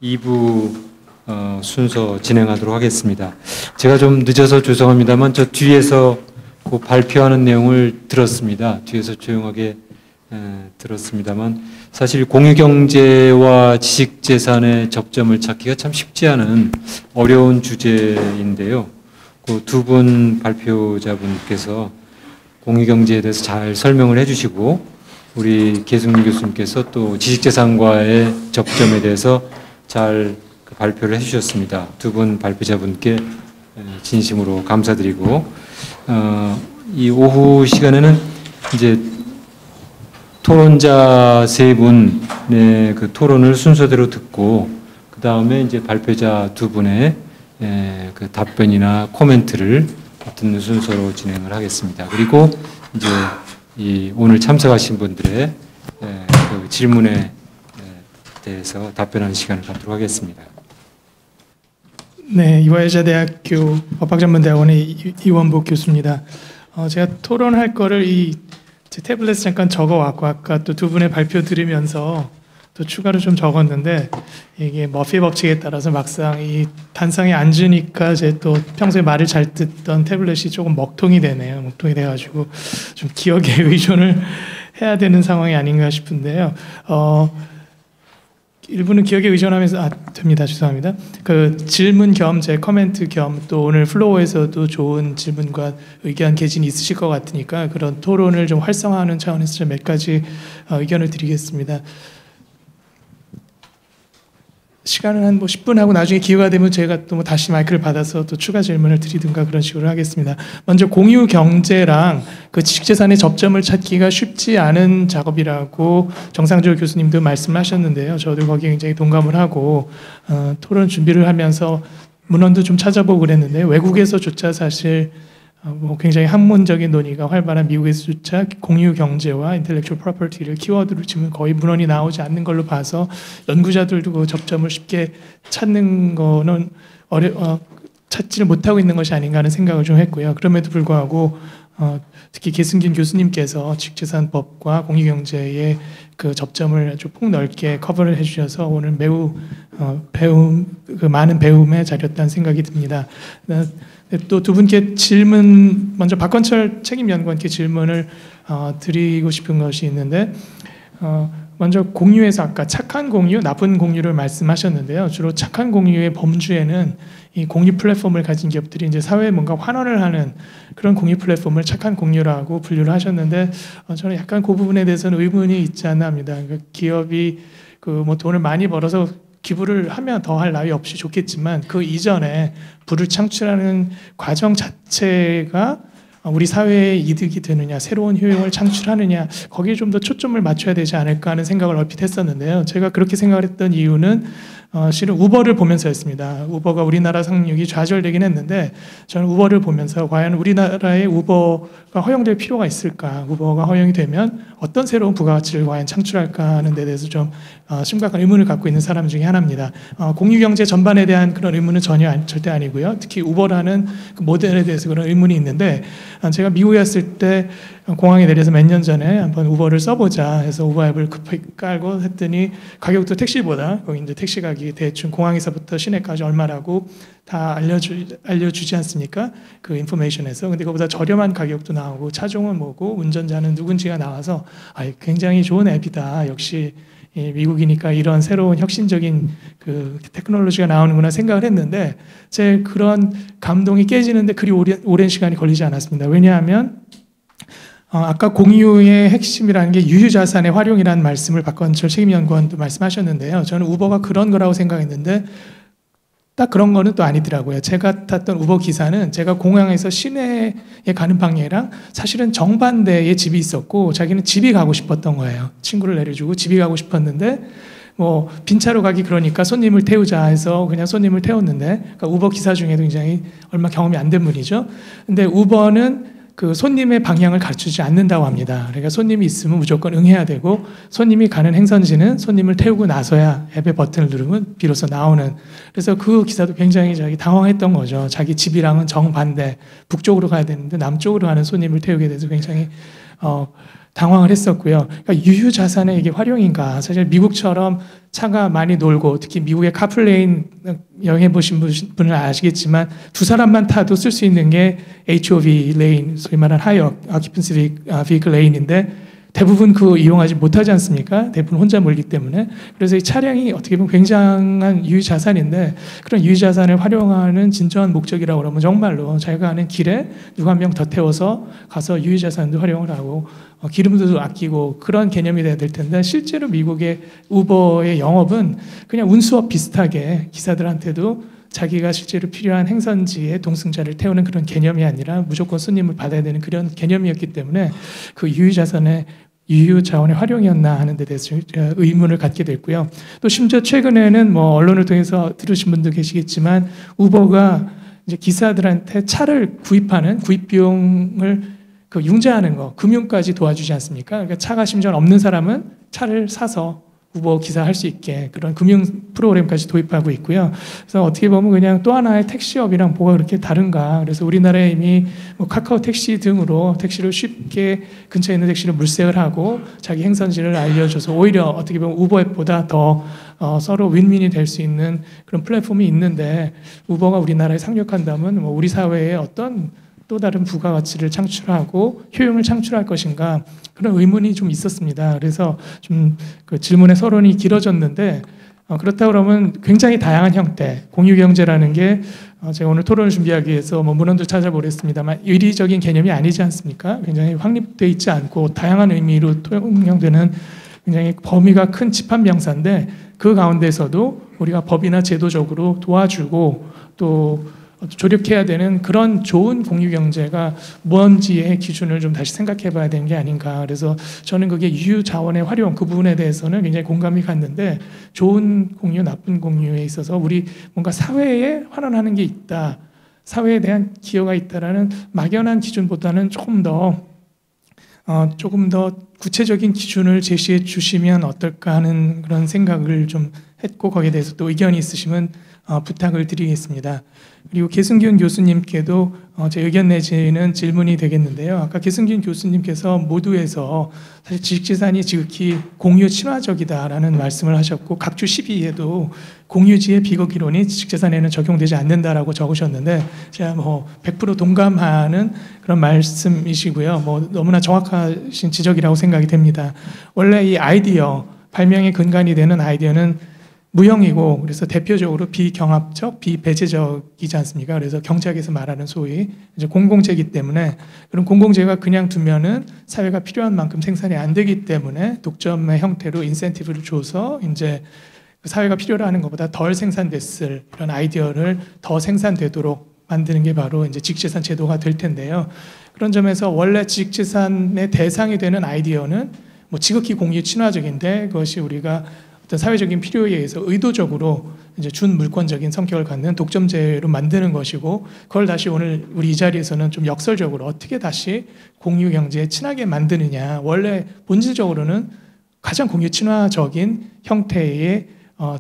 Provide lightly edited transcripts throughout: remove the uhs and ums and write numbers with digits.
2부 순서 진행하도록 하겠습니다. 제가 좀 늦어서 죄송합니다만 저 뒤에서 그 발표하는 내용을 들었습니다. 뒤에서 조용하게 들었습니다만 사실 공유경제와 지식재산의 접점을 찾기가 참 쉽지 않은 어려운 주제인데요. 그 두 분 발표자분께서 공유경제에 대해서 잘 설명을 해주시고 우리 계승민 교수님께서 또 지식재산과의 접점에 대해서 잘 발표를 해주셨습니다. 두 분 발표자분께 진심으로 감사드리고 이 오후 시간에는 이제 토론자 세 분의 그 토론을 순서대로 듣고 그 다음에 이제 발표자 두 분의 그 답변이나 코멘트를 듣는 순서로 진행을 하겠습니다. 그리고 이제 이 오늘 참석하신 분들의 그 질문에 대해서 답변하는 시간을 갖도록 하겠습니다. 네, 이화여자대학교 법학전문대학원의 이원복 교수입니다. 제가 토론할 거를 제 태블릿에 잠깐 적어왔고 아까 또 두 분의 발표 들으면서 또 추가로 좀 적었는데 이게 머피 법칙에 따라서 막상 이 단상에 앉으니까 제 또 평소에 말을 잘 듣던 태블릿이 조금 먹통이 되네요. 먹통이 돼가지고 좀 기억에 의존을 해야 되는 상황이 아닌가 싶은데요. 일부는 기억에 의존하면서 됩니다. 죄송합니다. 그 질문 겸 제 코멘트 겸 또 오늘 플로어에서도 좋은 질문과 의견 개진이 있으실 것 같으니까 그런 토론을 좀 활성화하는 차원에서 좀 몇 가지 의견을 드리겠습니다. 시간은 한 10분 하고 나중에 기회가 되면 제가 또 다시 마이크를 받아서 또 추가 질문을 드리든가 그런 식으로 하겠습니다. 먼저 공유 경제랑 그 지식재산의 접점을 찾기가 쉽지 않은 작업이라고 정상조 교수님도 말씀하셨는데요. 저도 거기에 굉장히 동감을 하고 토론 준비를 하면서 문헌도 좀 찾아보고 그랬는데 외국에서조차 사실 굉장히 학문적인 논의가 활발한 미국에서조차 공유 경제와 인텔렉츄얼 프로퍼티를 키워드로 지금 거의 문헌이 나오지 않는 걸로 봐서 연구자들도 그 접점을 쉽게 찾는 거는 찾지를 못하고 있는 것이 아닌가 하는 생각을 좀 했고요. 그럼에도 불구하고 특히 계승균 교수님께서 지식재산법과 공유경제의 그 접점을 아주 폭넓게 커버를 해주셔서 오늘 매우 많은 배움의 자리였다는 생각이 듭니다. 또 두 분께 질문, 먼저 박건철 책임연구원께 질문을 드리고 싶은 것이 있는데 먼저 공유에서 아까 착한 공유, 나쁜 공유를 말씀하셨는데요. 주로 착한 공유의 범주에는 이 공유 플랫폼을 가진 기업들이 이제 사회에 뭔가 환원을 하는 그런 공유 플랫폼을 착한 공유라고 분류를 하셨는데 저는 약간 그 부분에 대해서는 의문이 있지 않나 합니다. 그러니까 기업이 뭐 돈을 많이 벌어서 기부를 하면 더할 나위 없이 좋겠지만 그 이전에 부를 창출하는 과정 자체가 우리 사회에 이득이 되느냐, 새로운 효용을 창출하느냐, 거기에 좀 더 초점을 맞춰야 되지 않을까 하는 생각을 얼핏 했었는데요. 제가 그렇게 생각을 했던 이유는 실은 우버를 보면서였습니다. 우버가 우리나라 상륙이 좌절되긴 했는데 저는 우버를 보면서 과연 우리나라에 우버가 허용될 필요가 있을까, 우버가 허용이 되면 어떤 새로운 부가가치를 과연 창출할까 하는 데 대해서 좀 심각한 의문을 갖고 있는 사람 중에 하나입니다. 공유경제 전반에 대한 그런 의문은 절대 아니고요. 특히 우버라는 그 모델에 대해서 그런 의문이 있는데 제가 미국에 왔을 때 공항에 내려서 몇 년 전에 한번 우버를 써보자 해서 우버 앱을 급하게 깔고 했더니 가격도 택시보다 거기 이제 택시 가격이 대충 공항에서부터 시내까지 얼마라고 다 알려주지 않습니까? 그 인포메이션에서. 근데 그보다 저렴한 가격도 나오고 차종은 뭐고 운전자는 누군지가 나와서 굉장히 좋은 앱이다. 역시 미국이니까 이런 새로운 혁신적인 그 테크놀로지가 나오는구나 생각을 했는데 제 그런 감동이 깨지는데 그리 오랜 시간이 걸리지 않았습니다. 왜냐하면 아까 공유의 핵심이라는 게 유유자산의 활용이라는 말씀을 박건철 책임연구원도 말씀하셨는데요. 저는 우버가 그런 거라고 생각했는데 딱 그런 거는 또 아니더라고요. 제가 탔던 우버 기사는 제가 공항에서 시내에 가는 방향이랑 사실은 정반대의 집이 있었고 자기는 집이 가고 싶었던 거예요. 친구를 내려주고 집이 가고 싶었는데 빈차로 가기 그러니까 손님을 태우자 해서 그냥 손님을 태웠는데 그러니까 우버 기사 중에도 굉장히 얼마 경험이 안 된 분이죠. 근데 우버는 그 손님의 방향을 가르치지 않는다고 합니다. 그러니까 손님이 있으면 무조건 응해야 되고 손님이 가는 행선지는 손님을 태우고 나서야 앱의 버튼을 누르면 비로소 나오는. 그래서 그 기사도 굉장히 자기 당황했던 거죠. 자기 집이랑은 정반대 북쪽으로 가야 되는데 남쪽으로 가는 손님을 태우게 돼서 굉장히 당황을 했었고요. 그러니까 유유자산의 이게 활용인가? 사실 미국처럼 차가 많이 놀고 특히 미국의 카플레인 여행해 보신 분은 아시겠지만 두 사람만 타도 쓸 수 있는 게 HOV 레인, 소위 말하는 하이 occupancy vehicle 레인인데 대부분 그 이용하지 못하지 않습니까? 대부분 혼자 몰기 때문에. 그래서 이 차량이 어떻게 보면 굉장한 유유자산인데 그런 유유자산을 활용하는 진정한 목적이라고 그러면 정말로 자기가 가는 길에 누가 한 명 더 태워서 가서 유유자산도 활용을 하고 기름도 아끼고 그런 개념이 돼야 될 텐데 실제로 미국의 우버의 영업은 그냥 운수업 비슷하게 기사들한테도 자기가 실제로 필요한 행선지에 동승자를 태우는 그런 개념이 아니라 무조건 손님을 받아야 되는 그런 개념이었기 때문에 그 유유자산의 유유자원의 활용이었나 하는 데 대해서 의문을 갖게 됐고요. 또 심지어 최근에는 뭐 언론을 통해서 들으신 분도 계시겠지만 우버가 이제 기사들한테 차를 구입하는 구입 비용을 그 융자하는 거, 금융까지 도와주지 않습니까? 그러니까 차가 심지어 없는 사람은 차를 사서 우버 기사 할 수 있게 그런 금융 프로그램까지 도입하고 있고요. 그래서 어떻게 보면 그냥 또 하나의 택시업이랑 뭐가 그렇게 다른가. 그래서 우리나라에 이미 뭐 카카오 택시 등으로 택시를 쉽게 근처에 있는 택시를 물색을 하고 자기 행선지를 알려줘서 오히려 어떻게 보면 우버 앱보다 더 서로 윈윈이 될 수 있는 그런 플랫폼이 있는데 우버가 우리나라에 상륙한다면 뭐 우리 사회에 어떤 또 다른 부가가치를 창출하고 효용을 창출할 것인가 그런 의문이 좀 있었습니다. 그래서 좀 그 질문의 서론이 길어졌는데 그렇다 그러면 굉장히 다양한 형태 공유경제라는 게 제가 오늘 토론을 준비하기 위해서 뭐 문헌도 찾아보겠습니다만 의리적인 개념이 아니지 않습니까? 굉장히 확립되어 있지 않고 다양한 의미로 통용되는 굉장히 범위가 큰 집합명사인데 그 가운데서도 우리가 법이나 제도적으로 도와주고 또 조력해야 되는 그런 좋은 공유경제가 뭔지의 기준을 좀 다시 생각해 봐야 되는 게 아닌가. 그래서 저는 그게 유유자원의 활용 그 부분에 대해서는 굉장히 공감이 갔는데 좋은 공유, 나쁜 공유에 있어서 우리 뭔가 사회에 환원하는 게 있다. 사회에 대한 기여가 있다라는 막연한 기준보다는 조금 더 구체적인 기준을 제시해 주시면 어떨까 하는 그런 생각을 좀 했고 거기에 대해서 또 의견이 있으시면 부탁을 드리겠습니다. 그리고 계승균 교수님께도 제 의견 내지는 질문이 되겠는데요. 아까 계승균 교수님께서 모두에서 사실 지식재산이 지극히 공유 친화적이다라는 말씀을 하셨고 각주 12에도 공유지의 비거기론이 지식재산에는 적용되지 않는다라고 적으셨는데 제가 뭐 100% 동감하는 그런 말씀이시고요. 뭐 너무나 정확하신 지적이라고 생각이 됩니다. 원래 이 아이디어 발명의 근간이 되는 아이디어는 무형이고 그래서 대표적으로 비경합적, 비배제적이지 않습니까? 그래서 경제학에서 말하는 소위 이제 공공재이기 때문에 그런 공공재가 그냥 두면은 사회가 필요한 만큼 생산이 안 되기 때문에 독점의 형태로 인센티브를 줘서 이제 사회가 필요로 하는 것보다 덜 생산됐을 이런 아이디어를 더 생산되도록 만드는 게 바로 이제 지식재산 제도가 될 텐데요. 그런 점에서 원래 지식재산의 대상이 되는 아이디어는 뭐 지극히 공유 친화적인데 그것이 우리가 어떤 사회적인 필요에 의해서 의도적으로 이제 준물권적인 성격을 갖는 독점제로 만드는 것이고 그걸 다시 오늘 우리 이 자리에서는 좀 역설적으로 어떻게 다시 공유 경제에 친하게 만드느냐. 원래 본질적으로는 가장 공유 친화적인 형태의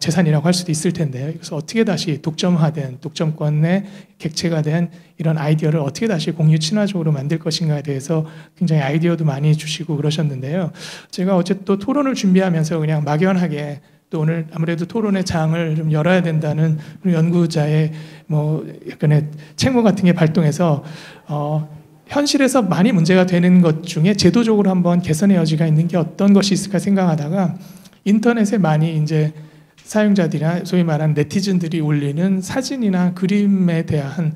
재산이라고 할 수도 있을 텐데요. 그래서 어떻게 다시 독점화된 독점권의 객체가 된 이런 아이디어를 어떻게 다시 공유 친화적으로 만들 것인가에 대해서 굉장히 아이디어도 많이 주시고 그러셨는데요. 제가 어제 또 토론을 준비하면서 그냥 막연하게 또 오늘 아무래도 토론의 장을 좀 열어야 된다는 연구자의 뭐 약간의 책무 같은 게 발동해서 현실에서 많이 문제가 되는 것 중에 제도적으로 한번 개선의 여지가 있는 게 어떤 것이 있을까 생각하다가 인터넷에 많이 이제 사용자들이나 소위 말하는 네티즌들이 올리는 사진이나 그림에 대한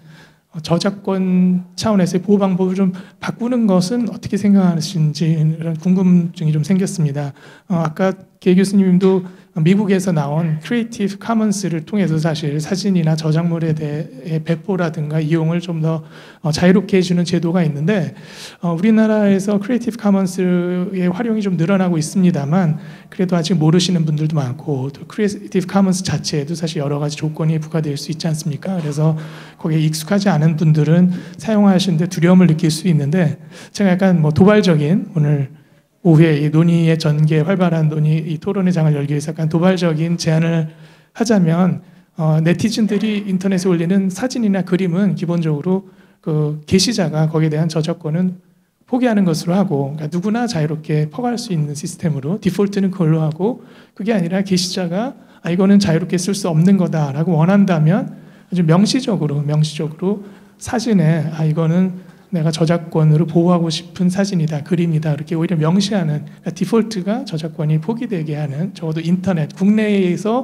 저작권 차원에서의 보호 방법을 좀 바꾸는 것은 어떻게 생각하시는지 이런 궁금증이 좀 생겼습니다. 아까 게 교수님도 미국에서 나온 크리에이티브 커먼스를 통해서 사실 사진이나 저작물에 대해 배포라든가 이용을 좀 더 자유롭게 해주는 제도가 있는데 우리나라에서 크리에이티브 커먼스의 활용이 좀 늘어나고 있습니다만 그래도 아직 모르시는 분들도 많고 또 크리에이티브 커먼스 자체에도 사실 여러 가지 조건이 부과될 수 있지 않습니까? 그래서 거기에 익숙하지 않은 분들은 사용하시는데 두려움을 느낄 수 있는데 제가 약간 뭐 도발적인 오늘 오후에 이 논의의 전개 활발한 논의 이 토론의 장을 열기 위해서 약간 도발적인 제안을 하자면 네티즌들이 인터넷에 올리는 사진이나 그림은 기본적으로 그 게시자가 거기에 대한 저작권은 포기하는 것으로 하고 그러니까 누구나 자유롭게 퍼갈 수 있는 시스템으로 디폴트는 그걸로 하고 그게 아니라 게시자가 이거는 자유롭게 쓸 수 없는 거다라고 원한다면 아주 명시적으로 사진에 이거는 내가 저작권으로 보호하고 싶은 사진이다, 그림이다 이렇게 오히려 명시하는 그러니까 디폴트가 저작권이 포기되게 하는 적어도 인터넷 국내에서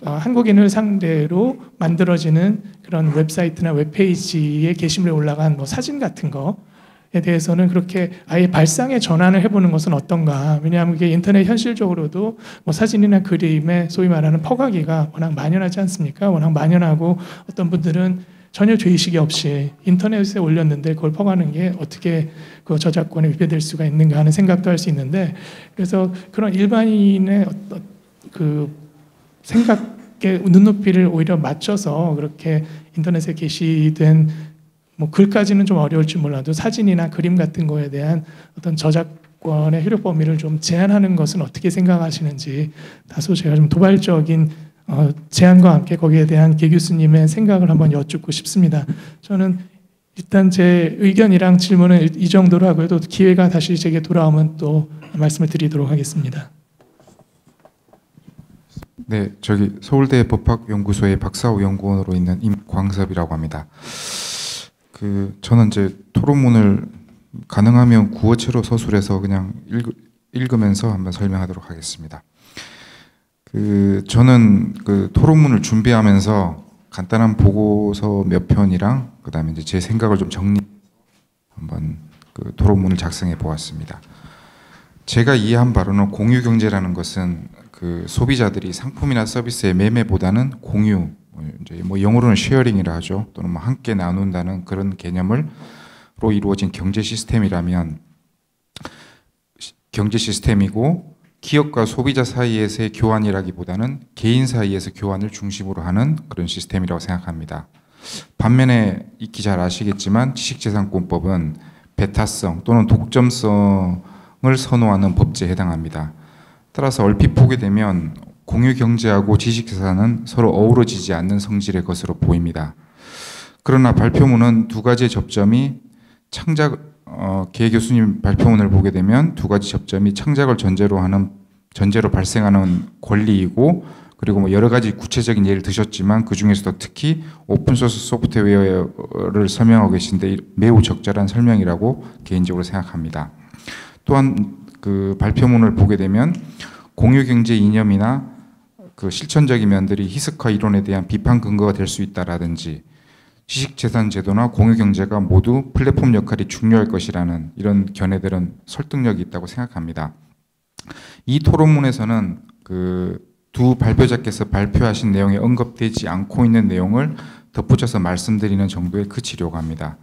한국인을 상대로 만들어지는 그런 웹사이트나 웹페이지에 게시물에 올라간 뭐 사진 같은 거에 대해서는 그렇게 아예 발상의 전환을 해보는 것은 어떤가. 왜냐하면 이게 인터넷 현실적으로도 뭐 사진이나 그림의 소위 말하는 퍼가기가 워낙 만연하지 않습니까? 워낙 만연하고 어떤 분들은 전혀 죄의식이 없이 인터넷에 올렸는데 그걸 퍼가는 게 어떻게 그 저작권에 위배될 수가 있는가 하는 생각도 할 수 있는데 그래서 그런 일반인의 어떤 그 생각에 눈높이를 오히려 맞춰서 그렇게 인터넷에 게시된 뭐 글까지는 좀 어려울지 몰라도 사진이나 그림 같은 거에 대한 어떤 저작권의 효력 범위를 좀 제한하는 것은 어떻게 생각하시는지 다소 제가 좀 도발적인 제안과 함께 거기에 대한 게 교수님의 생각을 한번 여쭙고 싶습니다. 저는 일단 제 의견이랑 질문은 이 정도로 하고요. 또 기회가 다시 제게 돌아오면 또 말씀을 드리도록 하겠습니다. 네, 저기 서울대 법학연구소의 박사후 연구원으로 있는 임광섭이라고 합니다. 저는 이제 토론문을 가능하면 구어체로 서술해서 그냥 읽으면서 한번 설명하도록 하겠습니다. 저는 그 토론문을 준비하면서 간단한 보고서 몇 편이랑 그다음에 이제 제 생각을 좀 정리 한번 그 토론문을 작성해 보았습니다. 제가 이해한 바로는 공유 경제라는 것은 그 소비자들이 상품이나 서비스의 매매보다는 공유, 이제 뭐 영어로는 쉐어링이라 하죠. 또는 뭐 함께 나눈다는 그런 개념으로 이루어진 경제 시스템이라면 경제 시스템이고 기업과 소비자 사이에서의 교환이라기보다는 개인 사이에서 교환을 중심으로 하는 그런 시스템이라고 생각합니다. 반면에 익히 잘 아시겠지만 지식재산권법은 배타성 또는 독점성을 선호하는 법제에 해당합니다. 따라서 얼핏 보게 되면 공유경제하고 지식재산은 서로 어우러지지 않는 성질의 것으로 보입니다. 그러나 발표문은 두 가지의 접점이 게 교수님 발표문을 보게 되면 두 가지 접점이 창작을 전제로 발생하는 권리이고 그리고 뭐 여러 가지 구체적인 예를 드셨지만 그 중에서도 특히 오픈소스 소프트웨어를 설명하고 계신데 매우 적절한 설명이라고 개인적으로 생각합니다. 또한 그 발표문을 보게 되면 공유경제 이념이나 그 실천적인 면들이 희석화 이론에 대한 비판 근거가 될 수 있다라든지 지식재산 제도나 공유경제가 모두 플랫폼 역할이 중요할 것이라는 이런 견해들은 설득력이 있다고 생각합니다. 이 토론문에서는 그 두 발표자께서 발표하신 내용에 언급되지 않고 있는 내용을 덧붙여서 말씀드리는 정도에 그치려고 합니다.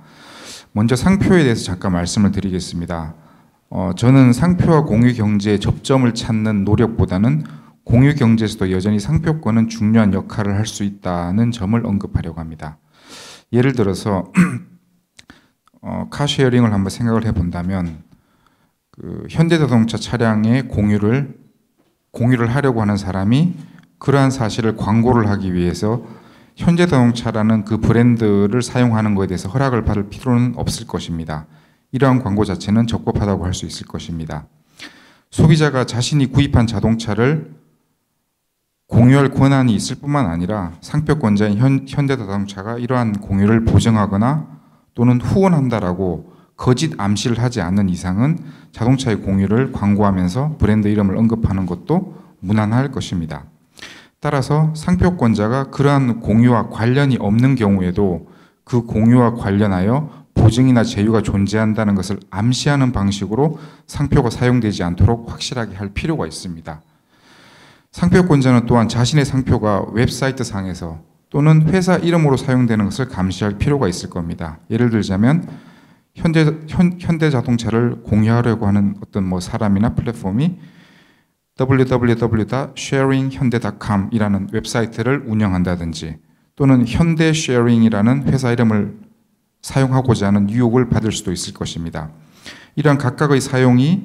먼저 상표에 대해서 잠깐 말씀을 드리겠습니다. 저는 상표와 공유경제의 접점을 찾는 노력보다는 공유경제에서도 여전히 상표권은 중요한 역할을 할 수 있다는 점을 언급하려고 합니다. 예를 들어서 카쉐어링을 한번 생각을 해본다면 그 현대자동차 차량의 공유를 하려고 하는 사람이 그러한 사실을 광고를 하기 위해서 현대자동차라는 그 브랜드를 사용하는 것에 대해서 허락을 받을 필요는 없을 것입니다. 이러한 광고 자체는 적법하다고 할 수 있을 것입니다. 소비자가 자신이 구입한 자동차를 공유할 권한이 있을 뿐만 아니라 상표권자인 현대자동차가 이러한 공유를 보증하거나 또는 후원한다라고 거짓 암시를 하지 않는 이상은 자동차의 공유를 광고하면서 브랜드 이름을 언급하는 것도 무난할 것입니다. 따라서 상표권자가 그러한 공유와 관련이 없는 경우에도 그 공유와 관련하여 보증이나 제휴가 존재한다는 것을 암시하는 방식으로 상표가 사용되지 않도록 확실하게 할 필요가 있습니다. 상표권자는 또한 자신의 상표가 웹사이트 상에서 또는 회사 이름으로 사용되는 것을 감시할 필요가 있을 겁니다. 예를 들자면 현대자동차를 공유하려고 하는 어떤 뭐 사람이나 플랫폼이 www.sharinghyundai.com 이라는 웹사이트를 운영한다든지 또는 현대쉐어링이라는 회사 이름을 사용하고자 하는 유혹을 받을 수도 있을 것입니다. 이러한 각각의 사용이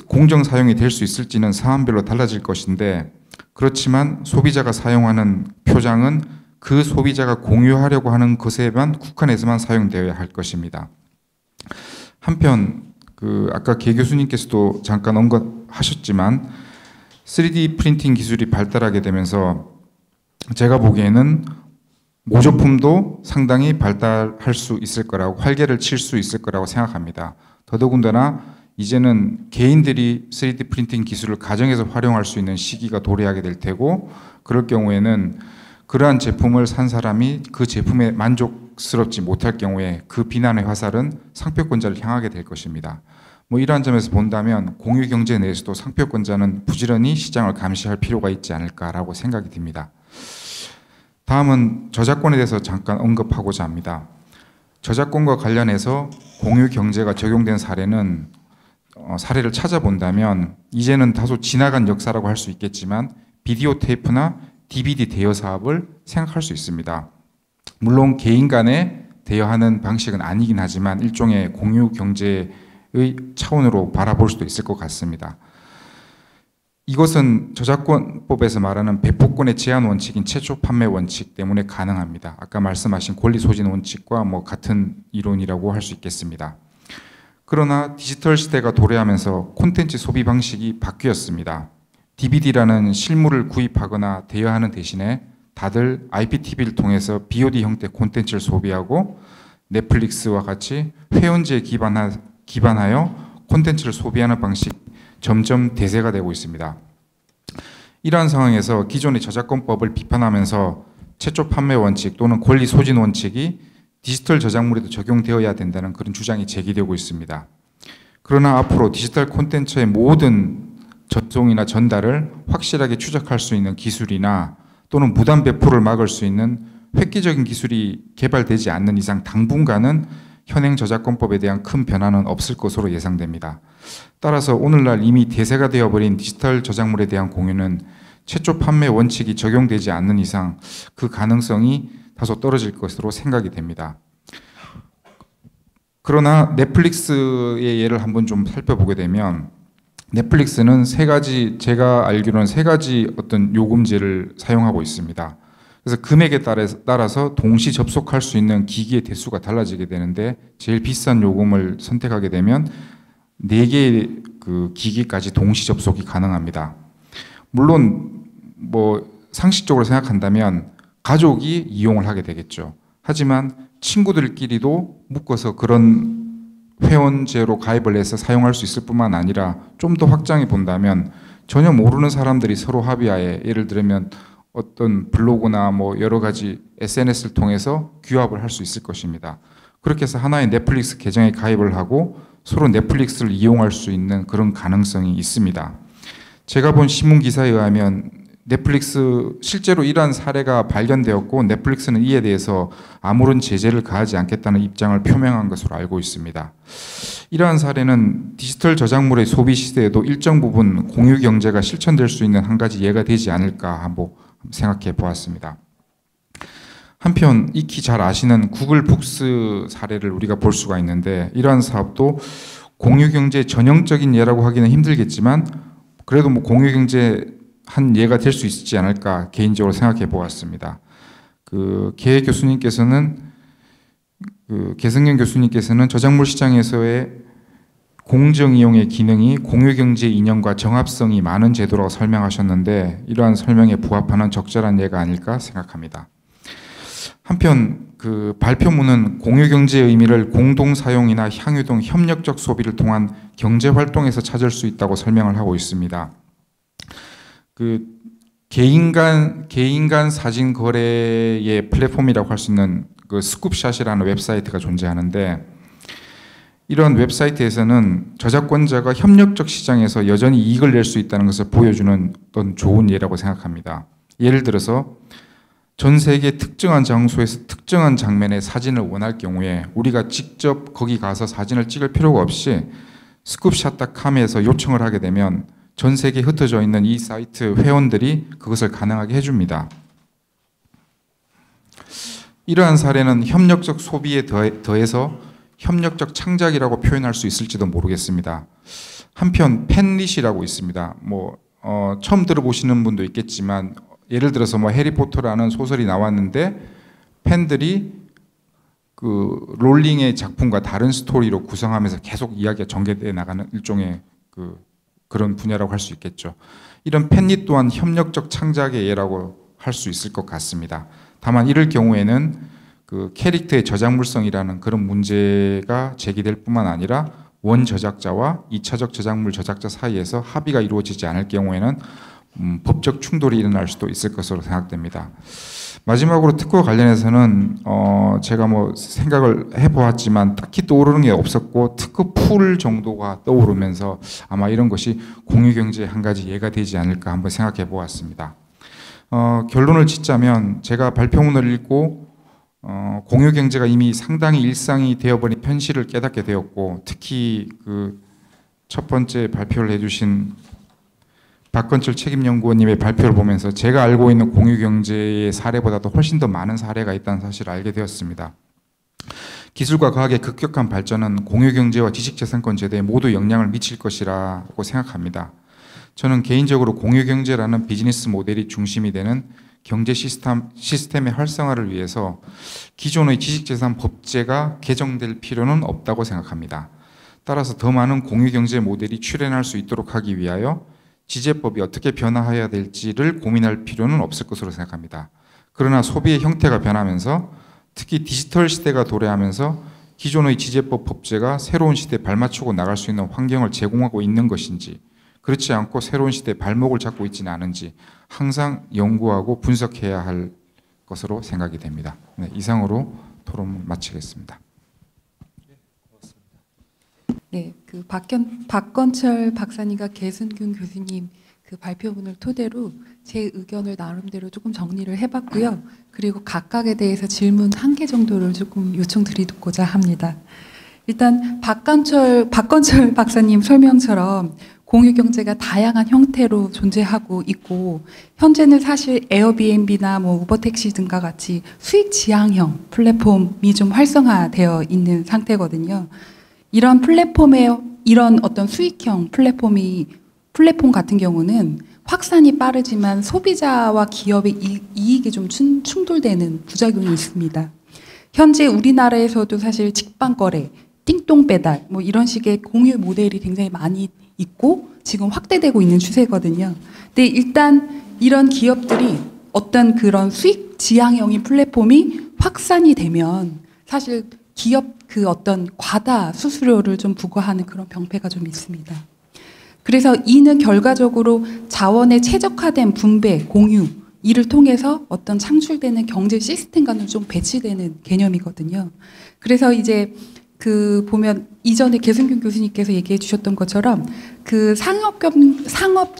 공정 사용이 될 수 있을지는 사안별로 달라질 것인데, 그렇지만 소비자가 사용하는 표장은 그 소비자가 공유하려고 하는 것에만 국한해서만 사용되어야 할 것입니다. 한편 아까 개 교수님께서도 잠깐 언급하셨지만 3D 프린팅 기술이 발달하게 되면서 제가 보기에는 모조품도 상당히 발달할 수 있을 거라고, 활개를 칠 수 있을 거라고 생각합니다. 더더군다나 이제는 개인들이 3D 프린팅 기술을 가정에서 활용할 수 있는 시기가 도래하게 될 테고, 그럴 경우에는 그러한 제품을 산 사람이 그 제품에 만족스럽지 못할 경우에 그 비난의 화살은 상표권자를 향하게 될 것입니다. 뭐 이러한 점에서 본다면 공유 경제 내에서도 상표권자는 부지런히 시장을 감시할 필요가 있지 않을까라고 생각이 듭니다. 다음은 저작권에 대해서 잠깐 언급하고자 합니다. 저작권과 관련해서 공유 경제가 적용된 사례를 찾아본다면 이제는 다소 지나간 역사라고 할 수 있겠지만 비디오 테이프나 DVD 대여 사업을 생각할 수 있습니다. 물론 개인 간에 대여하는 방식은 아니긴 하지만 일종의 공유 경제의 차원으로 바라볼 수도 있을 것 같습니다. 이것은 저작권법에서 말하는 배포권의 제한 원칙인 최초 판매 원칙 때문에 가능합니다. 아까 말씀하신 권리 소진 원칙과 같은 이론이라고 할 수 있겠습니다. 그러나 디지털 시대가 도래하면서 콘텐츠 소비 방식이 바뀌었습니다. DVD라는 실물을 구입하거나 대여하는 대신에 다들 IPTV를 통해서 BOD 형태 콘텐츠를 소비하고 넷플릭스와 같이 회원제에 기반하여 콘텐츠를 소비하는 방식 점점 대세가 되고 있습니다. 이러한 상황에서 기존의 저작권법을 비판하면서 최초 판매 원칙 또는 권리 소진 원칙이 디지털 저작물에도 적용되어야 된다는 그런 주장이 제기되고 있습니다. 그러나 앞으로 디지털 콘텐츠의 모든 전송이나 전달을 확실하게 추적할 수 있는 기술이나 또는 무단 배포를 막을 수 있는 획기적인 기술이 개발되지 않는 이상 당분간은 현행 저작권법에 대한 큰 변화는 없을 것으로 예상됩니다. 따라서 오늘날 이미 대세가 되어버린 디지털 저작물에 대한 공유는 최초 판매 원칙이 적용되지 않는 이상 그 가능성이 다소 떨어질 것으로 생각이 됩니다. 그러나 넷플릭스의 예를 한번 좀 살펴보게 되면 넷플릭스는 제가 알기로는 세 가지 어떤 요금제를 사용하고 있습니다. 그래서 금액에 따라서 동시 접속할 수 있는 기기의 대수가 달라지게 되는데 제일 비싼 요금을 선택하게 되면 4개의 그 기기까지 동시 접속이 가능합니다. 물론 상식적으로 생각한다면 가족이 이용을 하게 되겠죠. 하지만 친구들끼리도 묶어서 그런 회원제로 가입을 해서 사용할 수 있을 뿐만 아니라 좀 더 확장해 본다면 전혀 모르는 사람들이 서로 합의하에, 예를 들면 어떤 블로그나 여러 가지 SNS를 통해서 규합을 할 수 있을 것입니다. 그렇게 해서 하나의 넷플릭스 계정에 가입을 하고 서로 넷플릭스를 이용할 수 있는 그런 가능성이 있습니다. 제가 본 신문 기사에 의하면 넷플릭스 실제로 이러한 사례가 발견되었고 넷플릭스는 이에 대해서 아무런 제재를 가하지 않겠다는 입장을 표명한 것으로 알고 있습니다. 이러한 사례는 디지털 저작물의 소비 시대에도 일정 부분 공유 경제가 실천될 수 있는 한 가지 예가 되지 않을까 한번 생각해 보았습니다. 한편 익히 잘 아시는 구글 북스 사례를 우리가 볼 수가 있는데 이러한 사업도 공유 경제 전형적인 예라고 하기는 힘들겠지만 그래도 공유 경제 한 예가 될 수 있지 않을까 개인적으로 생각해 보았습니다. 계승경 교수님께서는 저작물 시장에서의 공정 이용의 기능이 공유 경제 이념과 정합성이 많은 제도라고 설명하셨는데 이러한 설명에 부합하는 적절한 예가 아닐까 생각합니다. 한편 발표문은 공유 경제의 의미를 공동 사용이나 향유동 협력적 소비를 통한 경제 활동에서 찾을 수 있다고 설명을 하고 있습니다. 개인 간 사진 거래의 플랫폼이라고 할 수 있는 스쿱샷이라는 웹사이트가 존재하는데 이런 웹사이트에서는 저작권자가 협력적 시장에서 여전히 이익을 낼 수 있다는 것을 보여주는 어떤 좋은 예라고 생각합니다. 예를 들어서 전 세계 특정한 장소에서 특정한 장면의 사진을 원할 경우에 우리가 직접 거기 가서 사진을 찍을 필요가 없이 스쿱샷닷컴에서 요청을 하게 되면 전 세계에 흩어져 있는 이 사이트 회원들이 그것을 가능하게 해줍니다. 이러한 사례는 협력적 소비에 더해서 협력적 창작이라고 표현할 수 있을지도 모르겠습니다. 한편 팬릿이라고 있습니다. 처음 들어보시는 분도 있겠지만 예를 들어서 해리포터라는 소설이 나왔는데 팬들이 그 롤링의 작품과 다른 스토리로 구성하면서 계속 이야기가 전개돼 나가는 일종의 그런 분야라고 할 수 있겠죠. 이런 팬릿 또한 협력적 창작의 예라고 할 수 있을 것 같습니다. 다만 이럴 경우에는 그 캐릭터의 저작물성이라는 그런 문제가 제기될 뿐만 아니라 원 저작자와 2차적 저작물 저작자 사이에서 합의가 이루어지지 않을 경우에는 법적 충돌이 일어날 수도 있을 것으로 생각됩니다. 마지막으로 특허 관련해서는 제가 생각을 해보았지만 딱히 떠오르는 게 없었고 특허 풀 정도가 떠오르면서 아마 이런 것이 공유경제의 한 가지 예가 되지 않을까 한번 생각해 보았습니다. 결론을 짓자면 제가 발표문을 읽고 공유경제가 이미 상당히 일상이 되어버린 현실을 깨닫게 되었고 특히 그 첫 번째 발표를 해주신 박건철 책임연구원님의 발표를 보면서 제가 알고 있는 공유경제의 사례보다도 훨씬 더 많은 사례가 있다는 사실을 알게 되었습니다. 기술과 과학의 급격한 발전은 공유경제와 지식재산권 제도에 모두 영향을 미칠 것이라고 생각합니다. 저는 개인적으로 공유경제라는 비즈니스 모델이 중심이 되는 경제 시스템의 활성화를 위해서 기존의 지식재산 법제가 개정될 필요는 없다고 생각합니다. 따라서 더 많은 공유경제 모델이 출현할 수 있도록 하기 위하여 지재법이 어떻게 변화해야 될지를 고민할 필요는 없을 것으로 생각합니다. 그러나 소비의 형태가 변하면서 특히 디지털 시대가 도래하면서 기존의 지재법 법제가 새로운 시대에 발맞추고 나갈 수 있는 환경을 제공하고 있는 것인지 그렇지 않고 새로운 시대에 발목을 잡고 있지는 않은지 항상 연구하고 분석해야 할 것으로 생각이 됩니다. 네, 이상으로 토론을 마치겠습니다. 네, 그 박건철 박사님과 계순균 교수님 그 발표문을 토대로 제 의견을 나름대로 조금 정리를 해봤고요. 그리고 각각에 대해서 질문 1개 정도를 조금 요청드리고자 합니다. 일단 박건철 박사님 설명처럼 공유경제가 다양한 형태로 존재하고 있고 현재는 사실 에어비앤비나 우버택시 등과 같이 수익 지향형 플랫폼이 좀 활성화되어 있는 상태거든요. 이런 플랫폼의 이런 어떤 수익형 플랫폼 같은 경우는 확산이 빠르지만 소비자와 기업의 이익이 좀 충돌되는 부작용이 있습니다. 현재 우리나라에서도 사실 직방거래, 띵똥 배달 이런 식의 공유 모델이 굉장히 많이 있고 지금 확대되고 있는 추세거든요. 근데 일단 이런 기업들이 어떤 그런 수익 지향형의 플랫폼이 확산이 되면 사실 기업 그 어떤 과다 수수료를 좀 부과하는 그런 병폐가 좀 있습니다. 그래서 이는 결과적으로 자원의 최적화된 분배, 공유 이를 통해서 어떤 창출되는 경제 시스템과는 좀 배치되는 개념이거든요. 그래서 이제 그 보면 이전에 계승균 교수님께서 얘기해 주셨던 것처럼 그 상업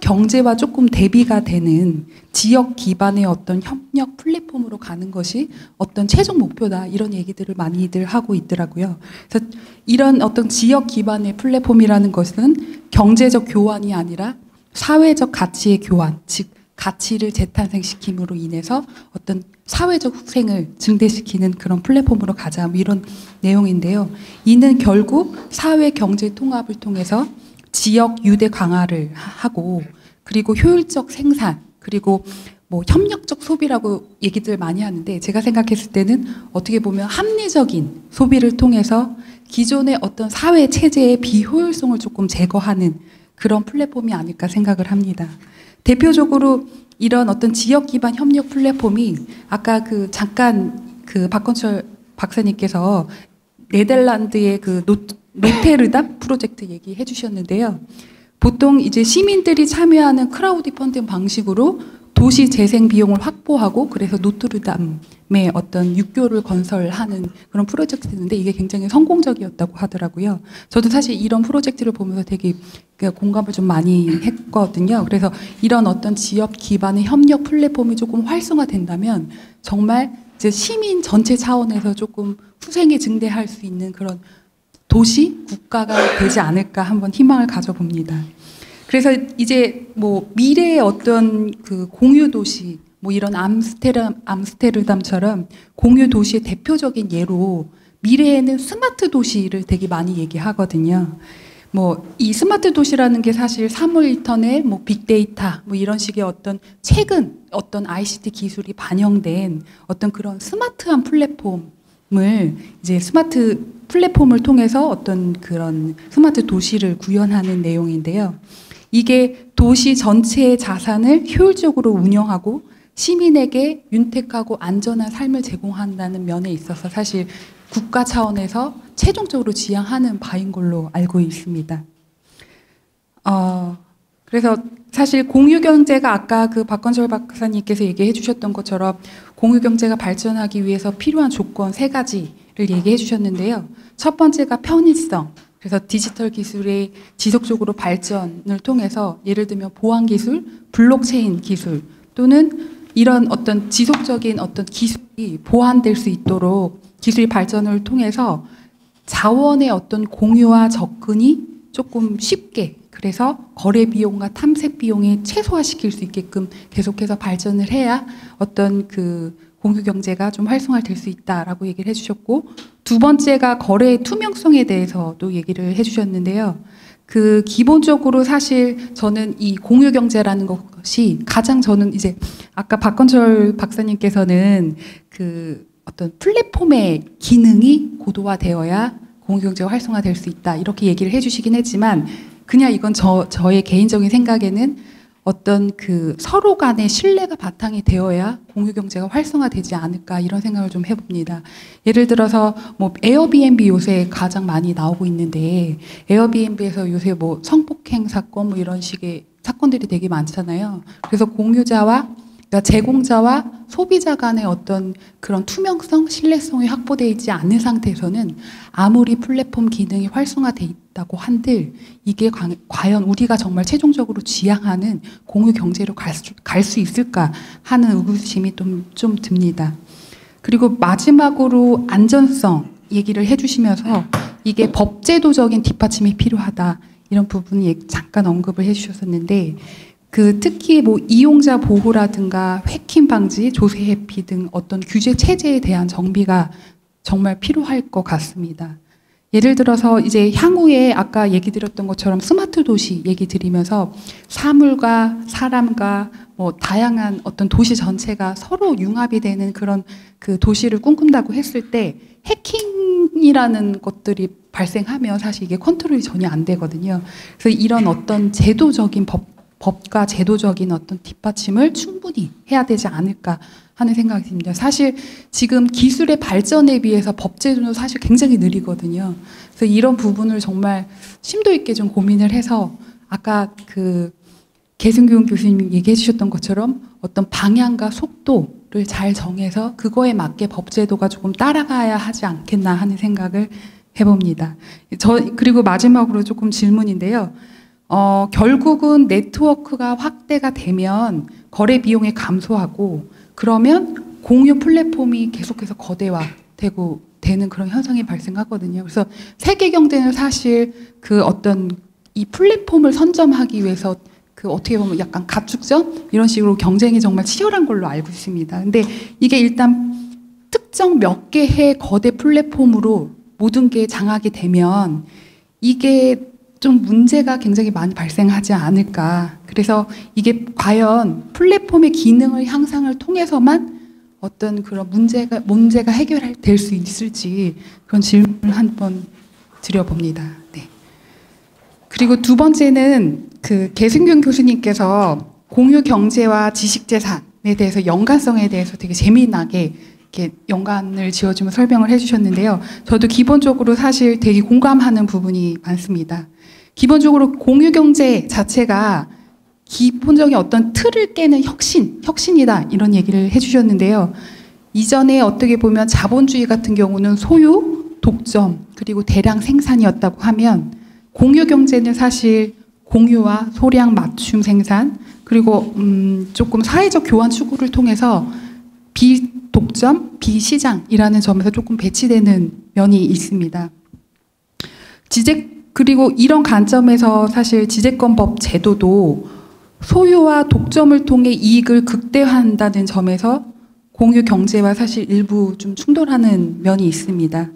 경제와 조금 대비가 되는 지역 기반의 어떤 협력 플랫폼으로 가는 것이 어떤 최종 목표다 이런 얘기들을 많이들 하고 있더라고요. 그래서 이런 어떤 지역 기반의 플랫폼이라는 것은 경제적 교환이 아니라 사회적 가치의 교환, 즉 가치를 재탄생시킴으로 인해서 어떤 사회적 후생을 증대시키는 그런 플랫폼으로 가자 이런 내용인데요. 이는 결국 사회 경제 통합을 통해서 지역 유대 강화를 하고 그리고 효율적 생산 그리고 협력적 소비라고 얘기들 많이 하는데 제가 생각했을 때는 어떻게 보면 합리적인 소비를 통해서 기존의 어떤 사회 체제의 비효율성을 조금 제거하는 그런 플랫폼이 아닐까 생각을 합니다. 대표적으로 이런 어떤 지역 기반 협력 플랫폼이 아까 잠깐 박건철 박사님께서 네덜란드의 노테르담 프로젝트 얘기해 주셨는데요. 보통 이제 시민들이 참여하는 크라우드 펀딩 방식으로 도시 재생 비용을 확보하고 그래서 노트르담의 어떤 육교를 건설하는 그런 프로젝트인데 이게 굉장히 성공적이었다고 하더라고요. 저도 사실 이런 프로젝트를 보면서 되게 공감을 좀 많이 했거든요. 그래서 이런 어떤 지역 기반의 협력 플랫폼이 조금 활성화된다면 정말 이제 시민 전체 차원에서 조금 후생에 증대할 수 있는 그런 도시, 국가가 되지 않을까 한번 희망을 가져봅니다. 그래서 이제 뭐 미래의 어떤 그 공유 도시, 뭐 이런 암스테르담처럼 공유 도시의 대표적인 예로 미래에는 스마트 도시를 되게 많이 얘기하거든요. 뭐 이 스마트 도시라는 게 사실 사물 인터넷, 뭐 빅데이터, 뭐 이런 식의 어떤 최근 어떤 ICT 기술이 반영된 어떤 그런 스마트한 플랫폼을 이제 스마트 플랫폼을 통해서 어떤 그런 스마트 도시를 구현하는 내용인데요. 이게 도시 전체의 자산을 효율적으로 운영하고 시민에게 윤택하고 안전한 삶을 제공한다는 면에 있어서 사실 국가 차원에서 최종적으로 지향하는 바인 걸로 알고 있습니다. 그래서 사실 공유경제가 아까 그 박건철 박사님께서 얘기해 주셨던 것처럼 공유경제가 발전하기 위해서 필요한 조건 3가지를 얘기해 주셨는데요. 첫 번째가 편의성. 그래서 디지털 기술의 지속적으로 발전을 통해서 예를 들면 보안 기술, 블록체인 기술 또는 이런 어떤 지속적인 어떤 기술이 보완될 수 있도록 기술의 발전을 통해서 자원의 어떤 공유와 접근이 조금 쉽게 그래서 거래 비용과 탐색 비용이 최소화시킬 수 있게끔 계속해서 발전을 해야 어떤 그 공유 경제가 좀 활성화될 수 있다라고 얘기를 해주셨고 두 번째가 거래의 투명성에 대해서도 얘기를 해주셨는데요. 그 기본적으로 사실 저는 이 공유 경제라는 것이 가장 저는 이제 아까 박건철 박사님께서는 그 어떤 플랫폼의 기능이 고도화되어야 공유 경제가 활성화될 수 있다 이렇게 얘기를 해주시긴 했지만 그냥 이건 저의 개인적인 생각에는 어떤 그 서로 간의 신뢰가 바탕이 되어야 공유 경제가 활성화되지 않을까 이런 생각을 좀 해봅니다. 예를 들어서 뭐 에어비앤비 요새 가장 많이 나오고 있는데 에어비앤비에서 요새 뭐 성폭행 사건 뭐 이런 식의 사건들이 되게 많잖아요. 그래서 공유자와 그러니까 제공자와 소비자 간의 어떤 그런 투명성, 신뢰성이 확보되어 있지 않은 상태에서는 아무리 플랫폼 기능이 활성화되어 있다고 한들 이게 과연 우리가 정말 최종적으로 지향하는 공유 경제로 갈 수 있을까 하는 의구심이 좀 듭니다. 그리고 마지막으로 안전성 얘기를 해주시면서 이게 법제도적인 뒷받침이 필요하다 이런 부분 잠깐 언급을 해주셨었는데 그 특히 뭐 이용자 보호라든가 해킹 방지, 조세 회피 등 어떤 규제 체제에 대한 정비가 정말 필요할 것 같습니다. 예를 들어서 이제 향후에 아까 얘기 드렸던 것처럼 스마트 도시 얘기 드리면서 사물과 사람과 뭐 다양한 어떤 도시 전체가 서로 융합이 되는 그런 그 도시를 꿈꾼다고 했을 때 해킹이라는 것들이 발생하면 사실 이게 컨트롤이 전혀 안 되거든요. 그래서 이런 어떤 제도적인 법과 제도적인 어떤 뒷받침을 충분히 해야 되지 않을까 하는 생각이 듭니다. 사실 지금 기술의 발전에 비해서 법제도는 사실 굉장히 느리거든요. 그래서 이런 부분을 정말 심도 있게 좀 고민을 해서 아까 그 계승균 교수님이 얘기해 주셨던 것처럼 어떤 방향과 속도를 잘 정해서 그거에 맞게 법제도가 조금 따라가야 하지 않겠나 하는 생각을 해봅니다. 그리고 마지막으로 조금 질문인데요. 결국은 네트워크가 확대가 되면 거래 비용이 감소하고 그러면 공유 플랫폼이 계속해서 거대화되고 되는 그런 현상이 발생하거든요. 그래서 세계 경제는 사실 그 어떤 이 플랫폼을 선점하기 위해서 그 어떻게 보면 약간 가축전 이런 식으로 경쟁이 정말 치열한 걸로 알고 있습니다. 근데 이게 일단 특정 몇 개의 거대 플랫폼으로 모든 게 장악이 되면 이게 좀 문제가 굉장히 많이 발생하지 않을까. 그래서 이게 과연 플랫폼의 기능을 향상을 통해서만 어떤 그런 문제가 해결될 수 있을지 그런 질문을 한번 드려봅니다. 네. 그리고 두 번째는 그 계승균 교수님께서 공유 경제와 지식 재산에 대해서 연관성에 대해서 되게 재미나게 이렇게 연관을 지어주며 설명을 해주셨는데요. 저도 기본적으로 사실 되게 공감하는 부분이 많습니다. 기본적으로 공유 경제 자체가 기본적인 어떤 틀을 깨는 혁신이다 이런 얘기를 해주셨는데요. 이전에 어떻게 보면 자본주의 같은 경우는 소유, 독점, 그리고 대량 생산이었다고 하면 공유 경제는 사실 공유와 소량 맞춤 생산, 그리고 조금 사회적 교환 추구를 통해서 비독점, 비시장이라는 점에서 조금 배치되는 면이 있습니다. 그리고 이런 관점에서 사실 지재권법 제도도 소유와 독점을 통해 이익을 극대화한다는 점에서 공유 경제와 사실 일부 좀 충돌하는 면이 있습니다.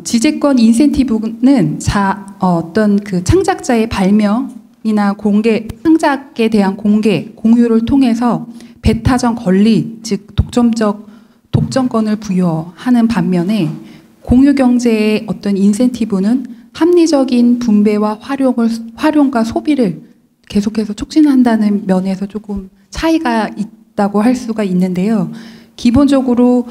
지재권 인센티브는 어떤 그 창작자의 발명이나 창작에 대한 공유를 통해서 배타적 권리, 즉 독점권을 부여하는 반면에 공유 경제의 어떤 인센티브는 합리적인 분배와 활용과 소비를 계속해서 촉진한다는 면에서 조금 차이가 있다고 할 수가 있는데요. 기본적으로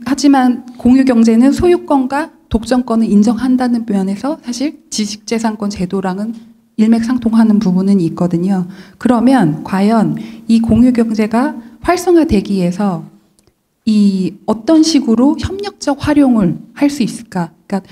하지만 공유 경제는 소유권과 독점권을 인정한다는 면에서 사실 지식재산권 제도랑은 일맥상통하는 부분은 있거든요. 그러면 과연 이 공유 경제가 활성화되기 위해서 이 어떤 식으로 협력적 활용을 할 수 있을까? 그러니까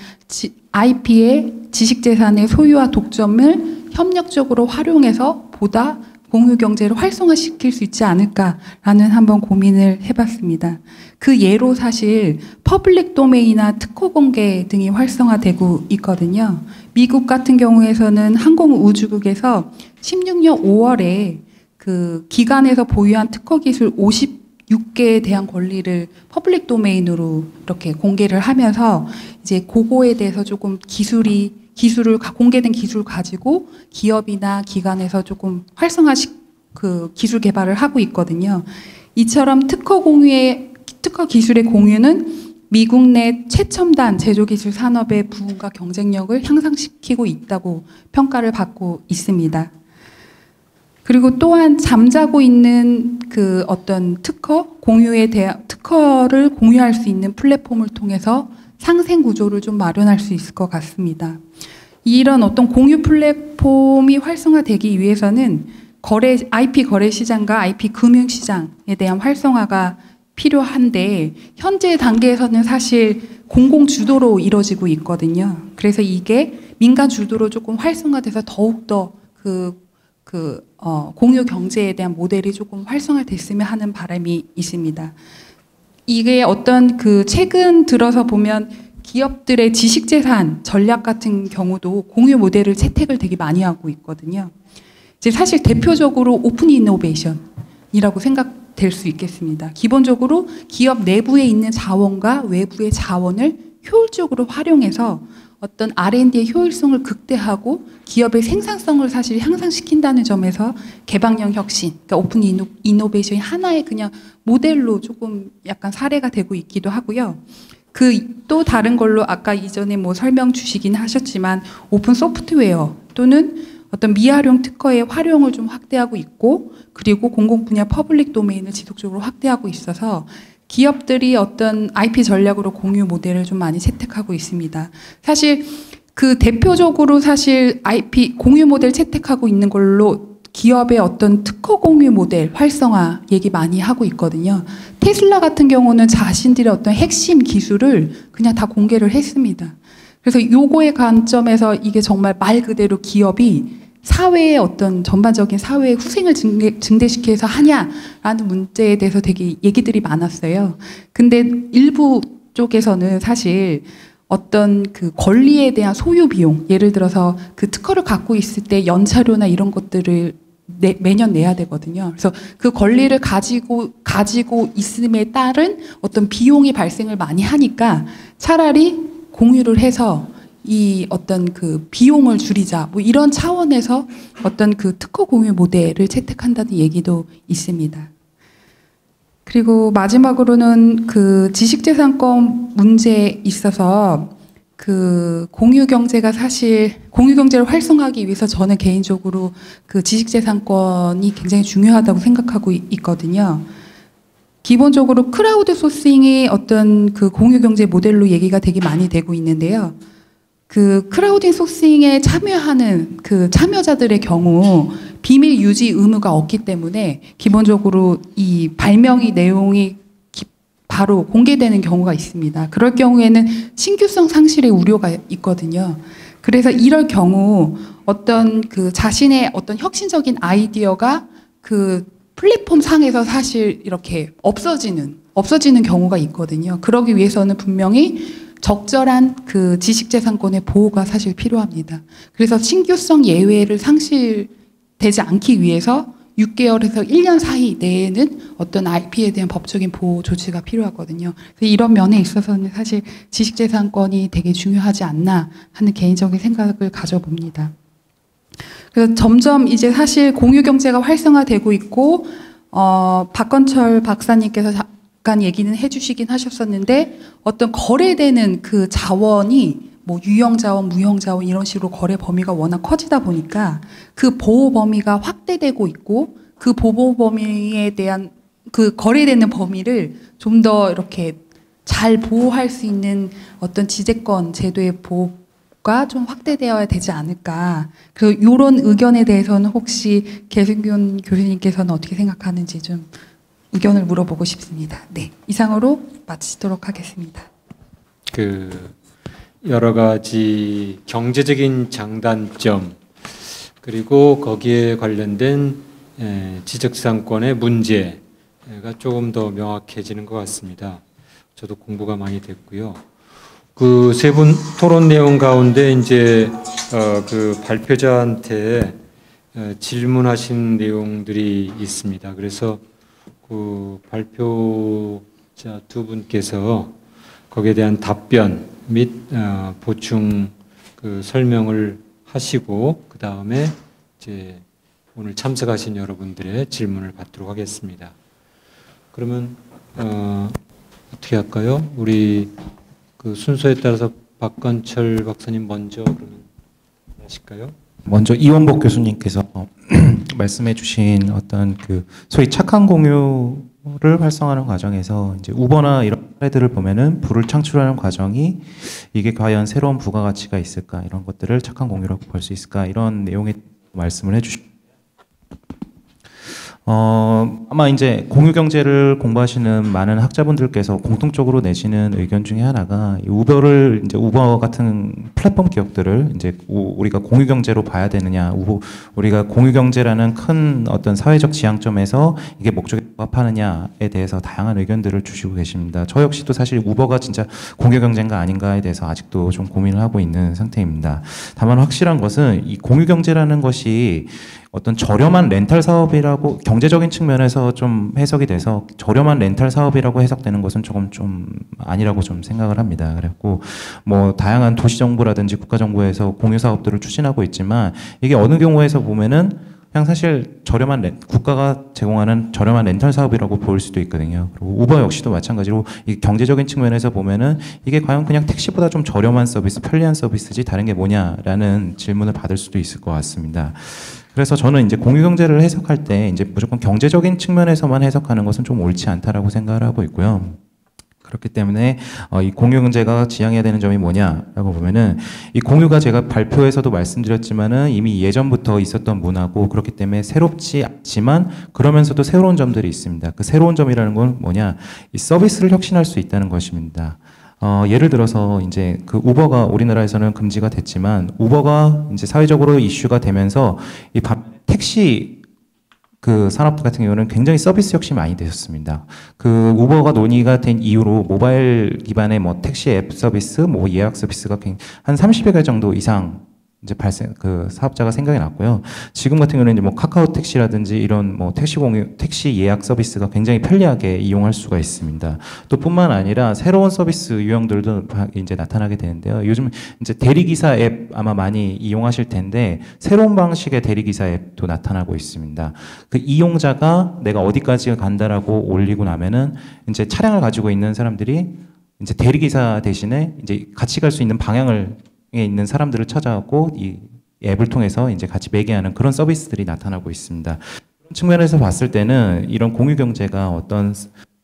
IP의 지식재산의 소유와 독점을 협력적으로 활용해서 보다 공유 경제를 활성화시킬 수 있지 않을까라는 한번 고민을 해봤습니다. 그 예로 사실 퍼블릭 도메인이나 특허 공개 등이 활성화되고 있거든요. 미국 같은 경우에서는 항공우주국에서 16년 5월에 그 기관에서 보유한 특허 기술 56개에 대한 권리를 퍼블릭 도메인으로 이렇게 공개를 하면서 이제 그거에 대해서 조금 공개된 기술을 가지고 기업이나 기관에서 조금 기술 개발을 하고 있거든요. 이처럼 특허 기술의 공유는 미국 내 최첨단 제조기술 산업의 부흥과 경쟁력을 향상시키고 있다고 평가를 받고 있습니다. 그리고 또한 잠자고 있는 그 어떤 특허를 공유할 수 있는 플랫폼을 통해서 상생 구조를 좀 마련할 수 있을 것 같습니다. 이런 어떤 공유 플랫폼이 활성화되기 위해서는 IP 거래 시장과 IP 금융 시장에 대한 활성화가 필요한데 현재 단계에서는 사실 공공 주도로 이루어지고 있거든요. 그래서 이게 민간 주도로 조금 활성화돼서 더욱더 공유 경제에 대한 모델이 조금 활성화됐으면 하는 바람이 있습니다. 이게 어떤 최근 들어서 보면 기업들의 지식재산 전략 같은 경우도 공유 모델을 채택을 되게 많이 하고 있거든요. 이제 사실 대표적으로 오픈 이노베이션이라고 생각될 수 있겠습니다. 기본적으로 기업 내부에 있는 자원과 외부의 자원을 효율적으로 활용해서 어떤 R&D의 효율성을 극대화하고 기업의 생산성을 사실 향상시킨다는 점에서 개방형 혁신, 그러니까 오픈 이노베이션이 하나의 그냥 모델로 조금 약간 사례가 되고 있기도 하고요. 또 다른 걸로 아까 이전에 설명 주시긴 하셨지만 오픈 소프트웨어 또는 어떤 미활용 특허의 활용을 좀 확대하고 있고 그리고 공공 분야 퍼블릭 도메인을 지속적으로 확대하고 있어서 기업들이 어떤 IP 전략으로 공유 모델을 좀 많이 채택하고 있습니다. 사실 대표적으로 사실 IP 공유 모델 채택하고 있는 걸로 기업의 어떤 특허 공유 모델 활성화 얘기 많이 하고 있거든요. 테슬라 같은 경우는 자신들의 어떤 핵심 기술을 그냥 다 공개를 했습니다. 그래서 요거의 관점에서 이게 정말 말 그대로 기업이 사회의 어떤 전반적인 사회의 후생을 증대시켜서 하냐라는 문제에 대해서 되게 얘기들이 많았어요. 근데 일부 쪽에서는 사실 어떤 권리에 대한 소유 비용, 예를 들어서 특허를 갖고 있을 때 연차료나 이런 것들을 매년 내야 되거든요. 그래서 그 권리를 가지고 있음에 따른 어떤 비용이 발생을 많이 하니까 차라리 공유를 해서 이 어떤 비용을 줄이자 이런 차원에서 어떤 특허 공유 모델을 채택한다는 얘기도 있습니다. 그리고 마지막으로는 지식재산권 문제에 있어서 공유 경제가 사실 공유 경제를 활성화하기 위해서 저는 개인적으로 지식재산권이 굉장히 중요하다고 생각하고 있거든요. 기본적으로 크라우드 소싱이 어떤 공유 경제 모델로 얘기가 되게 많이 되고 있는데요. 그 크라우딩 소싱에 참여하는 그 참여자들의 경우 비밀 유지 의무가 없기 때문에 기본적으로 이 발명의 내용이 바로 공개되는 경우가 있습니다. 그럴 경우에는 신규성 상실의 우려가 있거든요. 그래서 이럴 경우 어떤 그 자신의 어떤 혁신적인 아이디어가 그 플랫폼 상에서 사실 이렇게 없어지는 경우가 있거든요. 그러기 위해서는 분명히 적절한 그 지식재산권의 보호가 사실 필요합니다. 그래서 신규성 예외를 상실되지 않기 위해서 6개월에서 1년 사이 내에는 어떤 IP에 대한 법적인 보호 조치가 필요하거든요. 그래서 이런 면에 있어서는 사실 지식재산권이 되게 중요하지 않나 하는 개인적인 생각을 가져봅니다. 그래서 점점 이제 사실 공유경제가 활성화되고 있고, 박건철 박사님께서 잠깐 얘기는 해주시긴 하셨었는데, 어떤 거래되는 그 자원이 뭐 유형자원, 무형자원 이런 식으로 거래 범위가 워낙 커지다 보니까 그 보호 범위가 확대되고 있고, 그 보호 범위에 대한 그 거래되는 범위를 좀 더 이렇게 잘 보호할 수 있는 어떤 지재권 제도의 보호가 좀 확대되어야 되지 않을까. 그 이런 의견에 대해서는 혹시 계승균 교수님께서는 어떻게 생각하는지 좀 의견을 물어보고 싶습니다. 네, 이상으로 마치도록 하겠습니다. 여러 가지 경제적인 장단점 그리고 거기에 관련된 지적상권의 문제가 조금 더 명확해지는 것 같습니다. 저도 공부가 많이 됐고요. 그 세 분 토론 내용 가운데 이제 그 발표자한테 질문하신 내용들이 있습니다. 그래서 그 발표자 두 분께서 거기에 대한 답변 및 보충 그 설명을 하시고 그 다음에 이제 오늘 참석하신 여러분들의 질문을 받도록 하겠습니다. 그러면 어떻게 할까요? 우리 그 순서에 따라서 박건철 박사님 먼저 그러면 하실까요? 먼저 이원복 교수님께서 말씀해주신 어떤 그 소위 착한 공유를 활성화하는 과정에서 이제 우버나 이런 사례들을 보면은 부를 창출하는 과정이 이게 과연 새로운 부가가치가 있을까 이런 것들을 착한 공유라고 볼 수 있을까 이런 내용의 말씀을 해주십니다. 아마 이제 공유경제를 공부하시는 많은 학자분들께서 공통적으로 내시는 의견 중에 하나가 이 우버를 이제 우버 같은 플랫폼 기업들을 이제 우리가 공유경제로 봐야 되느냐, 우리가 공유경제라는 큰 어떤 사회적 지향점에서 이게 목적에 부합하느냐에 대해서 다양한 의견들을 주시고 계십니다. 저 역시도 사실 우버가 진짜 공유경제인가 아닌가에 대해서 아직도 좀 고민을 하고 있는 상태입니다. 다만 확실한 것은 이 공유경제라는 것이 어떤 저렴한 렌탈 사업이라고 경제적인 측면에서 좀 해석이 돼서 저렴한 렌탈 사업이라고 해석되는 것은 조금 좀 아니라고 좀 생각을 합니다. 그래갖고 뭐 다양한 도시정부라든지 국가정부에서 공유 사업들을 추진하고 있지만 이게 어느 경우에서 보면은 그냥 사실 저렴한 국가가 제공하는 저렴한 렌탈 사업이라고 볼 수도 있거든요. 그리고 우버 역시도 마찬가지로 이 경제적인 측면에서 보면은 이게 과연 그냥 택시보다 좀 저렴한 서비스, 편리한 서비스지 다른 게 뭐냐라는 질문을 받을 수도 있을 것 같습니다. 그래서 저는 이제 공유경제를 해석할 때 이제 무조건 경제적인 측면에서만 해석하는 것은 좀 옳지 않다라고 생각을 하고 있고요. 그렇기 때문에 이 공유경제가 지향해야 되는 점이 뭐냐라고 보면은 이 공유가 제가 발표에서도 말씀드렸지만은 이미 예전부터 있었던 문화고 그렇기 때문에 새롭지 않지만 그러면서도 새로운 점들이 있습니다. 그 새로운 점이라는 건 뭐냐? 이 서비스를 혁신할 수 있다는 것입니다. 예를 들어서 이제 그 우버가 우리나라에서는 금지가 됐지만 우버가 이제 사회적으로 이슈가 되면서 이 택시 그 산업 같은 경우는 굉장히 서비스 혁신이 많이 되셨습니다. 그 우버가 논의가 된 이후로 모바일 기반의 뭐 택시 앱 서비스, 뭐 예약 서비스가 한 30여 개 정도 이상 이제 그 사업자가 생각이 났고요. 지금 같은 경우는 이제 뭐 카카오 택시라든지 이런 뭐 택시 예약 서비스가 굉장히 편리하게 이용할 수가 있습니다. 또 뿐만 아니라 새로운 서비스 유형들도 이제 나타나게 되는데요. 요즘 이제 대리기사 앱 아마 많이 이용하실 텐데 새로운 방식의 대리기사 앱도 나타나고 있습니다. 그 이용자가 내가 어디까지 간다라고 올리고 나면은 이제 차량을 가지고 있는 사람들이 이제 대리기사 대신에 이제 같이 갈 수 있는 방향을 있는 사람들을 찾아가고 이 앱을 통해서 이제 같이 매개하는 그런 서비스들이 나타나고 있습니다. 그런 측면에서 봤을 때는 이런 공유경제가 어떤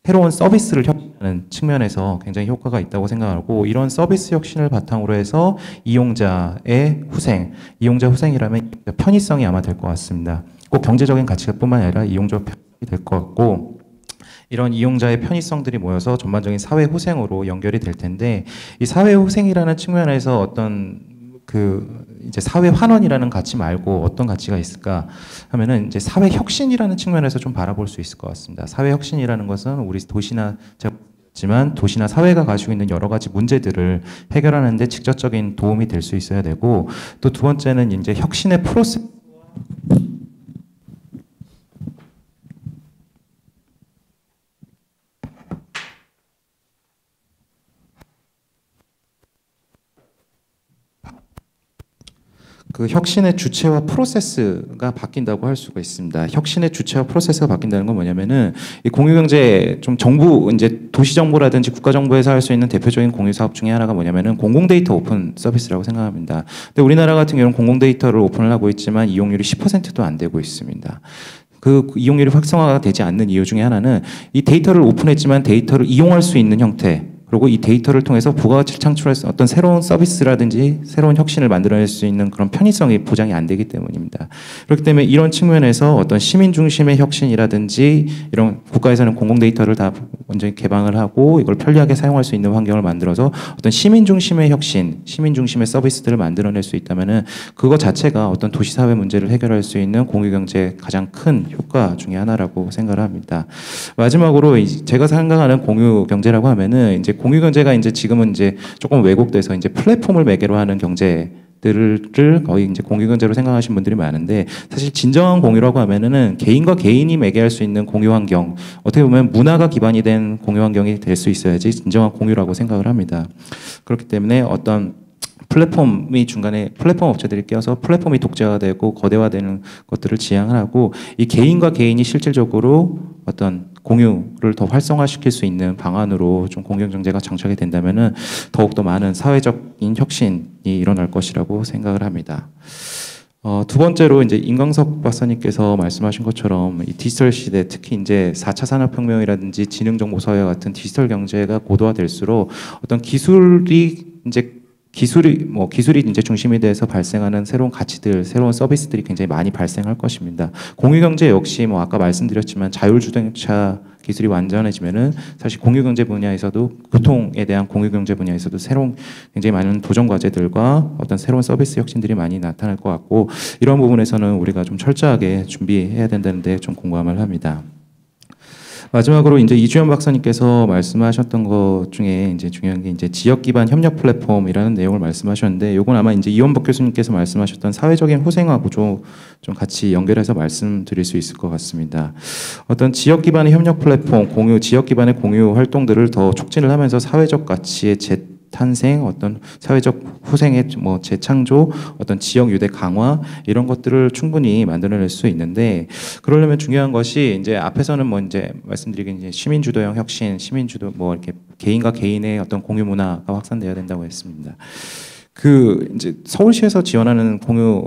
새로운 서비스를 혁신하는 측면에서 굉장히 효과가 있다고 생각하고 이런 서비스 혁신을 바탕으로 해서 이용자의 후생, 이용자 후생이라면 편의성이 아마 될 것 같습니다. 꼭 경제적인 가치가 뿐만 아니라 이용자 편의성이 될 것 같고 이런 이용자의 편의성들이 모여서 전반적인 사회 후생으로 연결이 될 텐데 이 사회 후생이라는 측면에서 어떤 이제 사회 환원이라는 가치 말고 어떤 가치가 있을까 하면은 이제 사회 혁신이라는 측면에서 좀 바라볼 수 있을 것 같습니다. 사회 혁신이라는 것은 우리 도시나 지만 도시나 사회가 가지고 있는 여러 가지 문제들을 해결하는 데 직접적인 도움이 될 수 있어야 되고 또 두 번째는 이제 혁신의 프로세스 그 혁신의 주체와 프로세스가 바뀐다고 할 수가 있습니다. 혁신의 주체와 프로세스가 바뀐다는 건 뭐냐면은 이 공유경제 좀 정부 이제 도시정부라든지 국가정부에서 할 수 있는 대표적인 공유사업 중에 하나가 뭐냐면은 공공데이터 오픈 서비스라고 생각합니다. 근데 우리나라 같은 경우는 공공데이터를 오픈을 하고 있지만 이용률이 10%도 안 되고 있습니다. 그 이용률이 활성화가 되지 않는 이유 중에 하나는 이 데이터를 오픈했지만 데이터를 이용할 수 있는 형태 그리고 이 데이터를 통해서 부가가치를 창출할 수 있는 어떤 새로운 서비스라든지 새로운 혁신을 만들어낼 수 있는 그런 편의성이 보장이 안 되기 때문입니다. 그렇기 때문에 이런 측면에서 어떤 시민 중심의 혁신이라든지 이런 국가에서는 공공 데이터를 다 완전히 개방을 하고 이걸 편리하게 사용할 수 있는 환경을 만들어서 어떤 시민 중심의 혁신, 시민 중심의 서비스들을 만들어낼 수 있다면은 그거 자체가 어떤 도시사회 문제를 해결할 수 있는 공유경제의 가장 큰 효과 중에 하나라고 생각을 합니다. 마지막으로 제가 생각하는 공유경제라고 하면은 이제 공유경제가 이제 지금은 이제 조금 왜곡돼서 이제 플랫폼을 매개로 하는 경제들을 거의 이제 공유경제로 생각하시는 분들이 많은데 사실 진정한 공유라고 하면은 개인과 개인이 매개할 수 있는 공유 환경, 어떻게 보면 문화가 기반이 된 공유 환경이 될 수 있어야지 진정한 공유라고 생각을 합니다. 그렇기 때문에 어떤 플랫폼이 중간에 플랫폼 업체들이 껴서 플랫폼이 독재화되고 거대화되는 것들을 지향을 하고 이 개인과 개인이 실질적으로 어떤 공유를 더 활성화시킬 수 있는 방안으로 좀 공유경제가 정착이 된다면은 더욱더 많은 사회적인 혁신이 일어날 것이라고 생각을 합니다. 두 번째로 이제 임광석 박사님께서 말씀하신 것처럼 이 디지털 시대, 특히 이제 4차 산업혁명이라든지 지능정보사회 같은 디지털 경제가 고도화될수록 어떤 기술이 이제 중심이 돼서 발생하는 새로운 가치들, 새로운 서비스들이 굉장히 많이 발생할 것입니다. 공유경제 역시 아까 말씀드렸지만 자율주행차 기술이 완전해지면은 사실 공유경제 분야에서도 교통에 대한 공유경제 분야에서도 새로운 굉장히 많은 도전 과제들과 어떤 새로운 서비스 혁신들이 많이 나타날 것 같고 이런 부분에서는 우리가 좀 철저하게 준비해야 된다는데 좀 공감을 합니다. 마지막으로 이제 이주연 박사님께서 말씀하셨던 것 중에 이제 중요한 게 이제 지역 기반 협력 플랫폼이라는 내용을 말씀하셨는데, 요건 아마 이제 이원복 교수님께서 말씀하셨던 사회적인 후생화 구조 좀 같이 연결해서 말씀드릴 수 있을 것 같습니다. 어떤 지역 기반의 협력 플랫폼, 공유, 지역 기반의 공유 활동들을 더 촉진을 하면서 사회적 가치의 탄생, 어떤 사회적 후생의 재창조, 어떤 지역 유대 강화 이런 것들을 충분히 만들어낼 수 있는데, 그러려면 중요한 것이 이제 앞에서는 이제 말씀드리긴 이제 시민주도형 혁신, 시민주도 이렇게 개인과 개인의 어떤 공유 문화가 확산되어야 된다고 했습니다. 이제 서울시에서 지원하는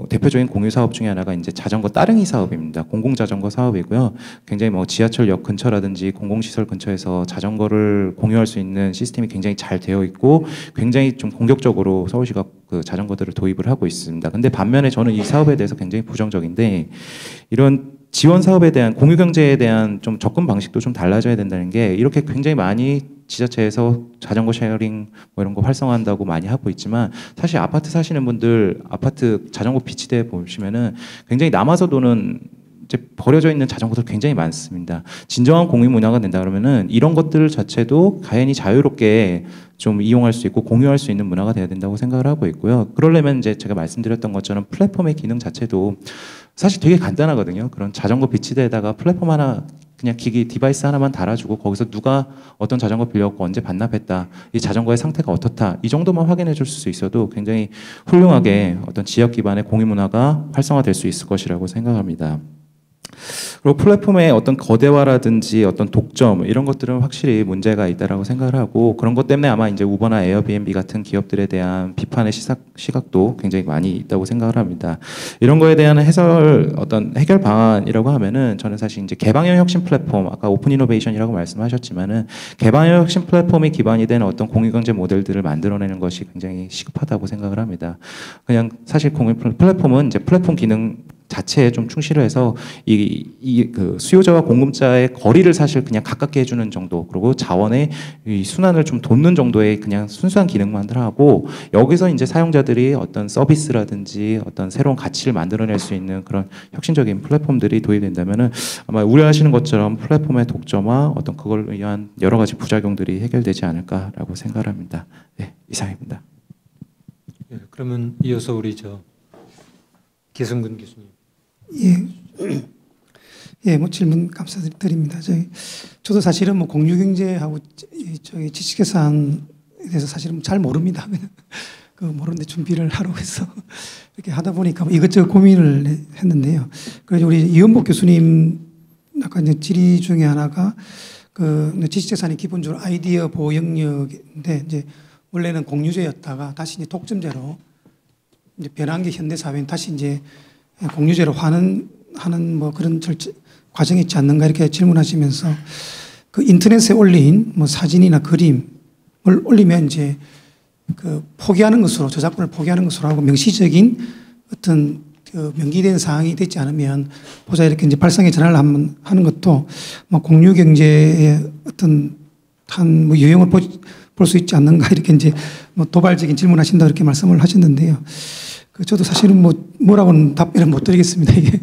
대표적인 공유 사업 중에 하나가 이제 자전거 따릉이 사업입니다. 공공자전거 사업이고요. 굉장히 지하철역 근처라든지 공공시설 근처에서 자전거를 공유할 수 있는 시스템이 굉장히 잘 되어 있고, 굉장히 좀 공격적으로 서울시가 그 자전거들을 도입을 하고 있습니다. 근데 반면에 저는 이 사업에 대해서 굉장히 부정적인데, 이런 지원 사업에 대한 공유 경제에 대한 좀 접근 방식도 좀 달라져야 된다는 게, 이렇게 굉장히 많이 지자체에서 자전거 쉐어링 이런 거 활성화한다고 많이 하고 있지만, 사실 아파트 사시는 분들 아파트 자전거 비치대 보시면은 굉장히 남아서 도는 이제 버려져 있는 자전거들 굉장히 많습니다. 진정한 공유 문화가 된다 그러면은 이런 것들 자체도 가연히 자유롭게 좀 이용할 수 있고 공유할 수 있는 문화가 돼야 된다고 생각을 하고 있고요. 그러려면 이제 제가 말씀드렸던 것처럼 플랫폼의 기능 자체도 사실 되게 간단하거든요. 그런 자전거 비치대에다가 플랫폼 하나, 그냥 기기 디바이스 하나만 달아주고 거기서 누가 어떤 자전거 빌렸고 언제 반납했다, 이 자전거의 상태가 어떻다, 이 정도만 확인해 줄 수 있어도 굉장히 훌륭하게 어떤 지역 기반의 공유 문화가 활성화될 수 있을 것이라고 생각합니다. 그리고 플랫폼의 어떤 거대화라든지 어떤 독점 이런 것들은 확실히 문제가 있다라고 생각을 하고 그런 것 때문에 아마 이제 우버나 에어비앤비 같은 기업들에 대한 비판의 시각도 굉장히 많이 있다고 생각을 합니다. 이런 거에 대한 어떤 해결 방안이라고 하면은 저는 사실 이제 개방형 혁신 플랫폼 아까 오픈 이노베이션이라고 말씀하셨지만은 개방형 혁신 플랫폼이 기반이 되는 어떤 공유경제 모델들을 만들어내는 것이 굉장히 시급하다고 생각을 합니다. 그냥 사실 공유 플랫폼은 이제 플랫폼 기능 자체에 좀 충실을 해서 그 수요자와 공급자의 거리를 사실 그냥 가깝게 해주는 정도 그리고 자원의 이 순환을 좀 돕는 정도의 그냥 순수한 기능만 하고 여기서 이제 사용자들이 어떤 서비스라든지 어떤 새로운 가치를 만들어낼 수 있는 그런 혁신적인 플랫폼들이 도입된다면은 아마 우려하시는 것처럼 플랫폼의 독점화 어떤 그걸 위한 여러 가지 부작용들이 해결되지 않을까라고 생각을 합니다. 네, 이상입니다. 예, 그러면 이어서 우리 계승근 교수님. 예, 뭐 질문 감사드립니다. 저도 사실은 뭐 공유경제하고 지식재산에 대해서 사실은 잘 모릅니다. 그 모르는데 준비를 하러 해서 이렇게 하다 보니까 이것저것 고민을 했는데요. 그래서 우리 이원복 교수님 아까 이제 질의 중에 하나가 그 지식재산이 기본적으로 아이디어 보호 영역인데 이제 원래는 공유제였다가 다시 이제 독점제로 이제 변한 게 현대 사회는 다시 이제 공유제로 하는 뭐 그런 과정이 있지 않는가 이렇게 질문하시면서 그 인터넷에 올린 뭐 사진이나 그림을 올리면 이제 그 포기하는 것으로 저작권을 포기하는 것으로 하고 명시적인 어떤 그 명기된 사항이 되지 않으면 보자 이렇게 이제 발상의 전환을 하는 것도 뭐 공유 경제의 어떤 한 뭐 유형을 볼 수 있지 않는가 이렇게 이제 뭐 도발적인 질문하신다 이렇게 말씀을 하셨는데요. 저도 사실은 뭐라고는 답변을 못 드리겠습니다. 이게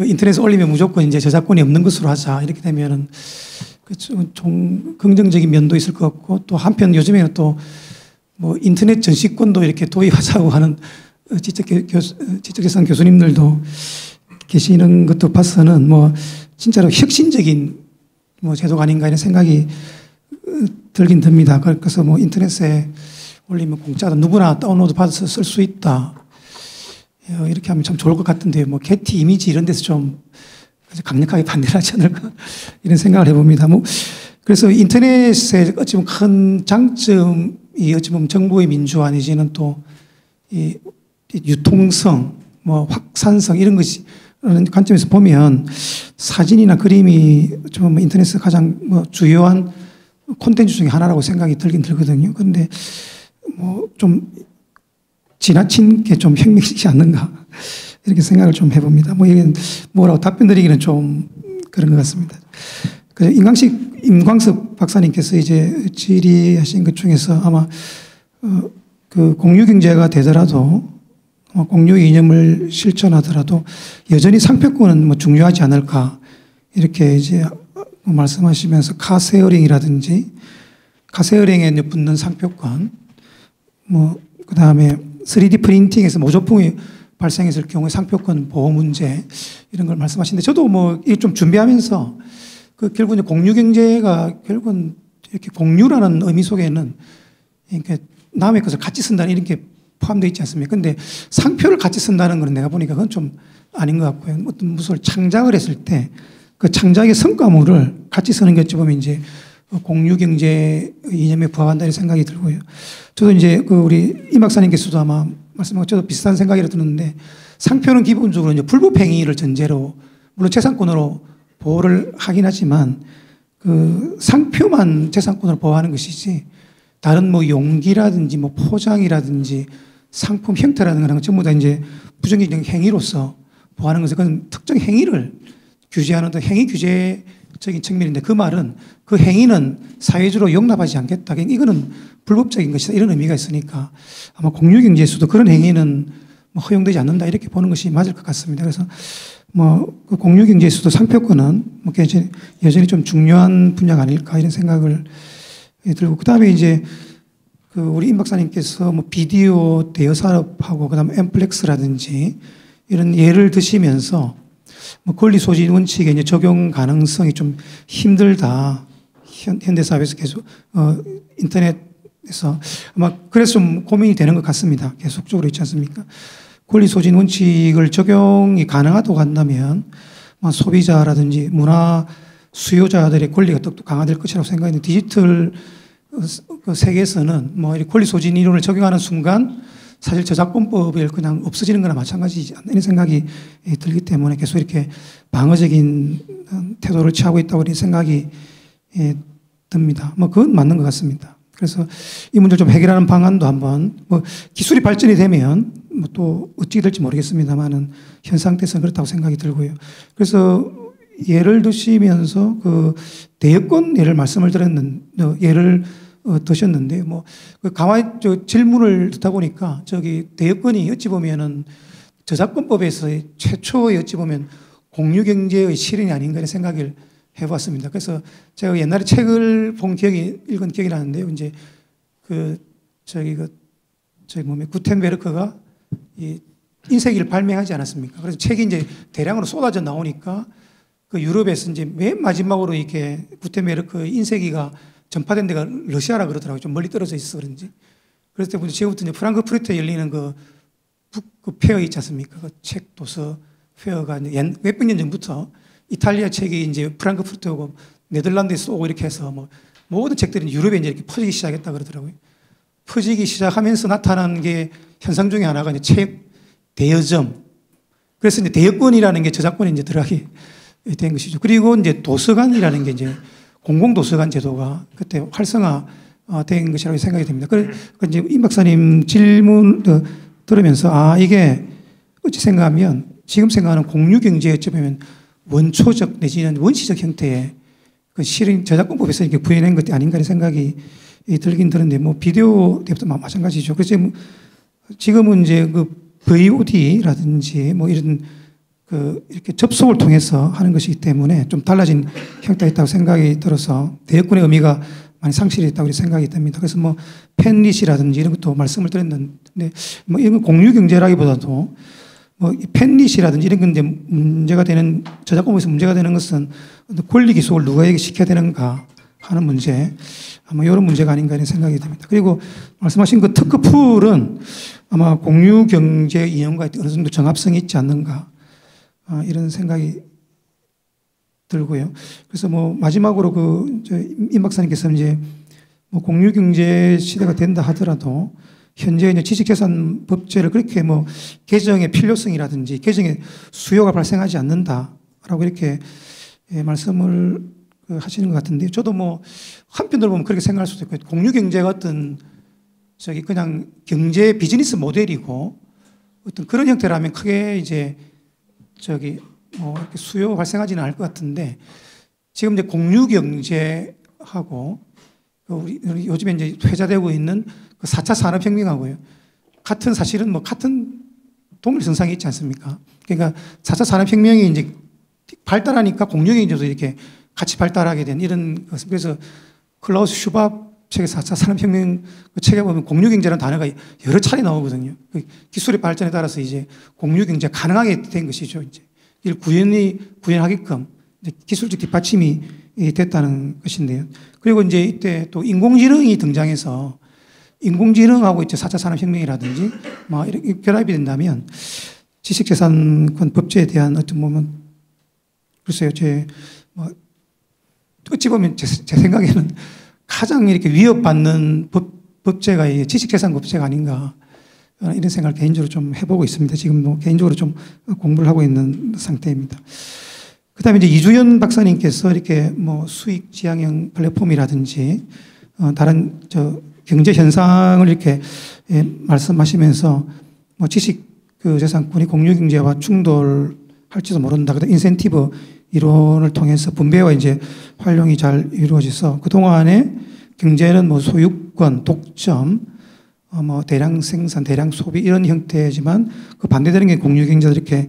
인터넷에 올리면 무조건 이제 저작권이 없는 것으로 하자 이렇게 되면은 좀 긍정적인 면도 있을 것 같고 또 한편 요즘에는 또 뭐 인터넷 전시권도 이렇게 도입하자고 하는 지적재산 교수님들도 계시는 것도 봐서는 뭐 진짜로 혁신적인 뭐 제도가 아닌가 이런 생각이 들긴 듭니다. 그래서 뭐 인터넷에 올리면 공짜로 누구나 다운로드 받아서 쓸 수 있다. 이렇게 하면 참 좋을 것 같은데 뭐 게티 이미지 이런 데서 좀 강력하게 반대를 하지 않을까 이런 생각을 해봅니다. 뭐 그래서 인터넷의 어찌 보면 큰 장점이 어찌 보면 정보의 민주화 내지는 또 이 유통성, 뭐 확산성 이런 것이 라는 관점에서 보면 사진이나 그림이 좀 인터넷에서 가장 뭐 주요한 콘텐츠 중에 하나라고 생각이 들긴 들거든요. 그런데 뭐 좀 지나친 게 좀 혁명이지 않는가 이렇게 생각을 좀 해봅니다. 뭐 이게 뭐라고 답변드리기는 좀 그런 것 같습니다. 그 임광석 박사님께서 이제 질의하신 것 중에서 아마 그 공유 경제가 되더라도 공유 이념을 실천하더라도 여전히 상표권은 뭐 중요하지 않을까 이렇게 이제 말씀하시면서 카쉐어링이라든지 카쉐어링에 붙는 상표권 뭐 그다음에 3D 프린팅에서 모조품이 발생했을 경우에 상표권 보호 문제 이런 걸 말씀하시는데 저도 뭐 이게 좀 준비하면서 그 결국 이제 공유 경제가 결국은 이렇게 공유라는 의미 속에는 이렇게 남의 것을 같이 쓴다는 이런 게 포함되어 있지 않습니까? 근데 상표를 같이 쓴다는 건 내가 보니까 그건 좀 아닌 것 같고요. 어떤 무엇을 창작을 했을 때 그 창작의 성과물을 같이 쓰는 게 어찌 보면 이제 공유 경제 이념에 부합한다는 생각이 들고요. 저도 이제 그 우리 이 박사님께서도 아마 말씀하고 저도 비슷한 생각이 들었는데 상표는 기본적으로 이제 불법 행위를 전제로 물론 재산권으로 보호를 하긴 하지만 그 상표만 재산권으로 보호하는 것이지 다른 뭐 용기라든지 뭐 포장이라든지 상품 형태라는 거는 전부 다 이제 부정적인 행위로서 보호하는 것은 그건 특정 행위를 규제하는 또 행위 규제적인 측면인데 그 말은 그 행위는 사회적으로 용납하지 않겠다. 이거는 불법적인 것이다. 이런 의미가 있으니까 아마 공유경제에서도 그런 행위는 뭐 허용되지 않는다. 이렇게 보는 것이 맞을 것 같습니다. 그래서 뭐 그 공유경제에서도 상표권은 뭐 여전히 좀 중요한 분야가 아닐까 이런 생각을 들고 그다음에 이제 그 우리 임 박사님께서 뭐 비디오 대여 산업하고 그다음에 엠플렉스라든지 이런 예를 드시면서 뭐 권리 소지 원칙의 이제 적용 가능성이 좀 힘들다. 현대 사회에서 계속 인터넷에서 아마 그래서 좀 고민이 되는 것 같습니다. 계속적으로 있지 않습니까? 권리 소지 원칙을 적용이 가능하다고 한다면 소비자라든지 문화 수요자들의 권리가 더 강화될 것이라고 생각하는데 디지털 그 세계에서는 뭐 이 권리 소진 이론을 적용하는 순간 사실 저작권법이 그냥 없어지는 거나 마찬가지지 않는 생각이 들기 때문에 계속 이렇게 방어적인 태도를 취하고 있다고 이런 생각이 듭니다. 뭐 그건 맞는 것 같습니다. 그래서 이 문제를 좀 해결하는 방안도 한번 뭐 기술이 발전이 되면 뭐 또 어찌 될지 모르겠습니다만은 현 상태에서는 그렇다고 생각이 들고요. 그래서 예를 드시면서 그 대여권 예를 말씀을 드렸는데 예를 드셨는데 뭐 가만히 질문을 듣다 보니까 저기 대여권이 어찌 보면은 저작권법에서 최초의 어찌 보면 공유경제의 실현이 아닌가 이런 생각을 해봤습니다. 그래서 제가 옛날에 책을 읽은 기억이 나는데요. 이제 저기 구텐베르크가 이 인쇄기를 발명하지 않았습니까? 그래서 책이 이제 대량으로 쏟아져 나오니까 그 유럽에서 이제 맨 마지막으로 이렇게 구텐베르크 인쇄기가 전파된 데가 러시아라 그러더라고요. 좀 멀리 떨어져 있어서 그런지. 그래서 때부터 지금부터 이제 프랑크푸르트에 열리는 그 페어 있지 않습니까? 그 책 도서 페어가 이제 몇백 년 전부터 이탈리아 책이 이제 프랑크푸르트 오고 네덜란드에서 오고 이렇게 해서 뭐 모든 책들이 유럽에 이제 이렇게 퍼지기 시작했다 그러더라고요. 퍼지기 시작하면서 나타난 게 현상 중에 하나가 이제 책 대여점. 그래서 이제 대여권이라는 게 저작권에 이제 들어가게 된 것이죠. 그리고 이제 도서관이라는 게 이제 공공도서관 제도가 그때 활성화된 것이라고 생각이 됩니다. 그래서 이제 임 박사님 질문 들으면서 이게 어찌 생각하면 지금 생각하는 공유경제에 어찌 보면 원초적 내지는 원시적 형태의 그 실행 저작권법에서 이렇게 구현한 것이 아닌가 하는 생각이 들긴 드는데 뭐 비디오 때부터 마찬가지죠. 그래서 지금은 이제 그 VOD라든지 뭐 이런 이렇게 접속을 통해서 하는 것이기 때문에 좀 달라진 형태가 있다고 생각이 들어서 대여권의 의미가 많이 상실이 있다고 생각이 듭니다. 그래서 뭐 팬릿이라든지 이런 것도 말씀을 드렸는데 뭐 이런 공유 경제라기보다도 뭐 팬릿이라든지 이런 건 이제 문제가 되는 저작권법에서 문제가 되는 것은 권리 기속을 누구에게 시켜야 되는가 하는 문제 아마 이런 문제가 아닌가 하는 생각이 듭니다. 그리고 말씀하신 그 특허풀은 아마 공유 경제 이념과 어느 정도 정합성이 있지 않는가 이런 생각이 들고요. 그래서 뭐 마지막으로 임 박사님께서 이제 뭐 공유 경제 시대가 된다 하더라도 현재 이제 지식재산 법제를 그렇게 뭐 개정의 필요성이라든지 개정의 수요가 발생하지 않는다라고 이렇게 말씀을 하시는 것 같은데 저도 뭐 한편으로 보면 그렇게 생각할 수도 있고 공유 경제가 어떤 그냥 경제 비즈니스 모델이고 어떤 그런 형태라면 크게 이제 뭐 이렇게 수요 발생하지는 않을 것 같은데 지금 이제 공유 경제하고 우리 요즘에 이제 회자되고 있는 그 4차 산업혁명하고요. 사실은 뭐 같은 동일선상이 있지 않습니까? 그러니까 4차 산업혁명이 이제 발달하니까 공유 경제도 이렇게 같이 발달하게 된 이런 것. 그래서 클라우스 슈밥 책의 4차 산업혁명 그 책에 보면 공유경제라는 단어가 여러 차례 나오거든요. 그 기술의 발전에 따라서 이제 공유경제가 가능하게 된 것이죠. 이제 이를 구현하게끔 기술적 뒷받침이 됐다는 것인데요. 그리고 이제 이때 또 인공지능이 등장해서 인공지능하고 이제 4차 산업혁명이라든지 막 이렇게 결합이 된다면 지식재산권 법제에 대한 어떤 보면 글쎄요, 뭐 어찌 보면 제 생각에는 가장 이렇게 위협받는 법제가 지식재산 법제가 아닌가 이런 생각을 개인적으로 좀 해보고 있습니다. 지금 뭐 개인적으로 좀 공부를 하고 있는 상태입니다. 그다음에 이제 이주연 박사님께서 이렇게 뭐 수익 지향형 플랫폼이라든지 다른 경제 현상을 이렇게 말씀하시면서 뭐 지식 재산권이 공유 경제와 충돌할지도 모른다. 그다음 인센티브 이론을 통해서 분배와 이제 활용이 잘 이루어져서 그 동안에 경제는 뭐 소유권, 독점, 뭐 대량 생산, 대량 소비 이런 형태지만 그 반대되는 게 공유 경제다 이렇게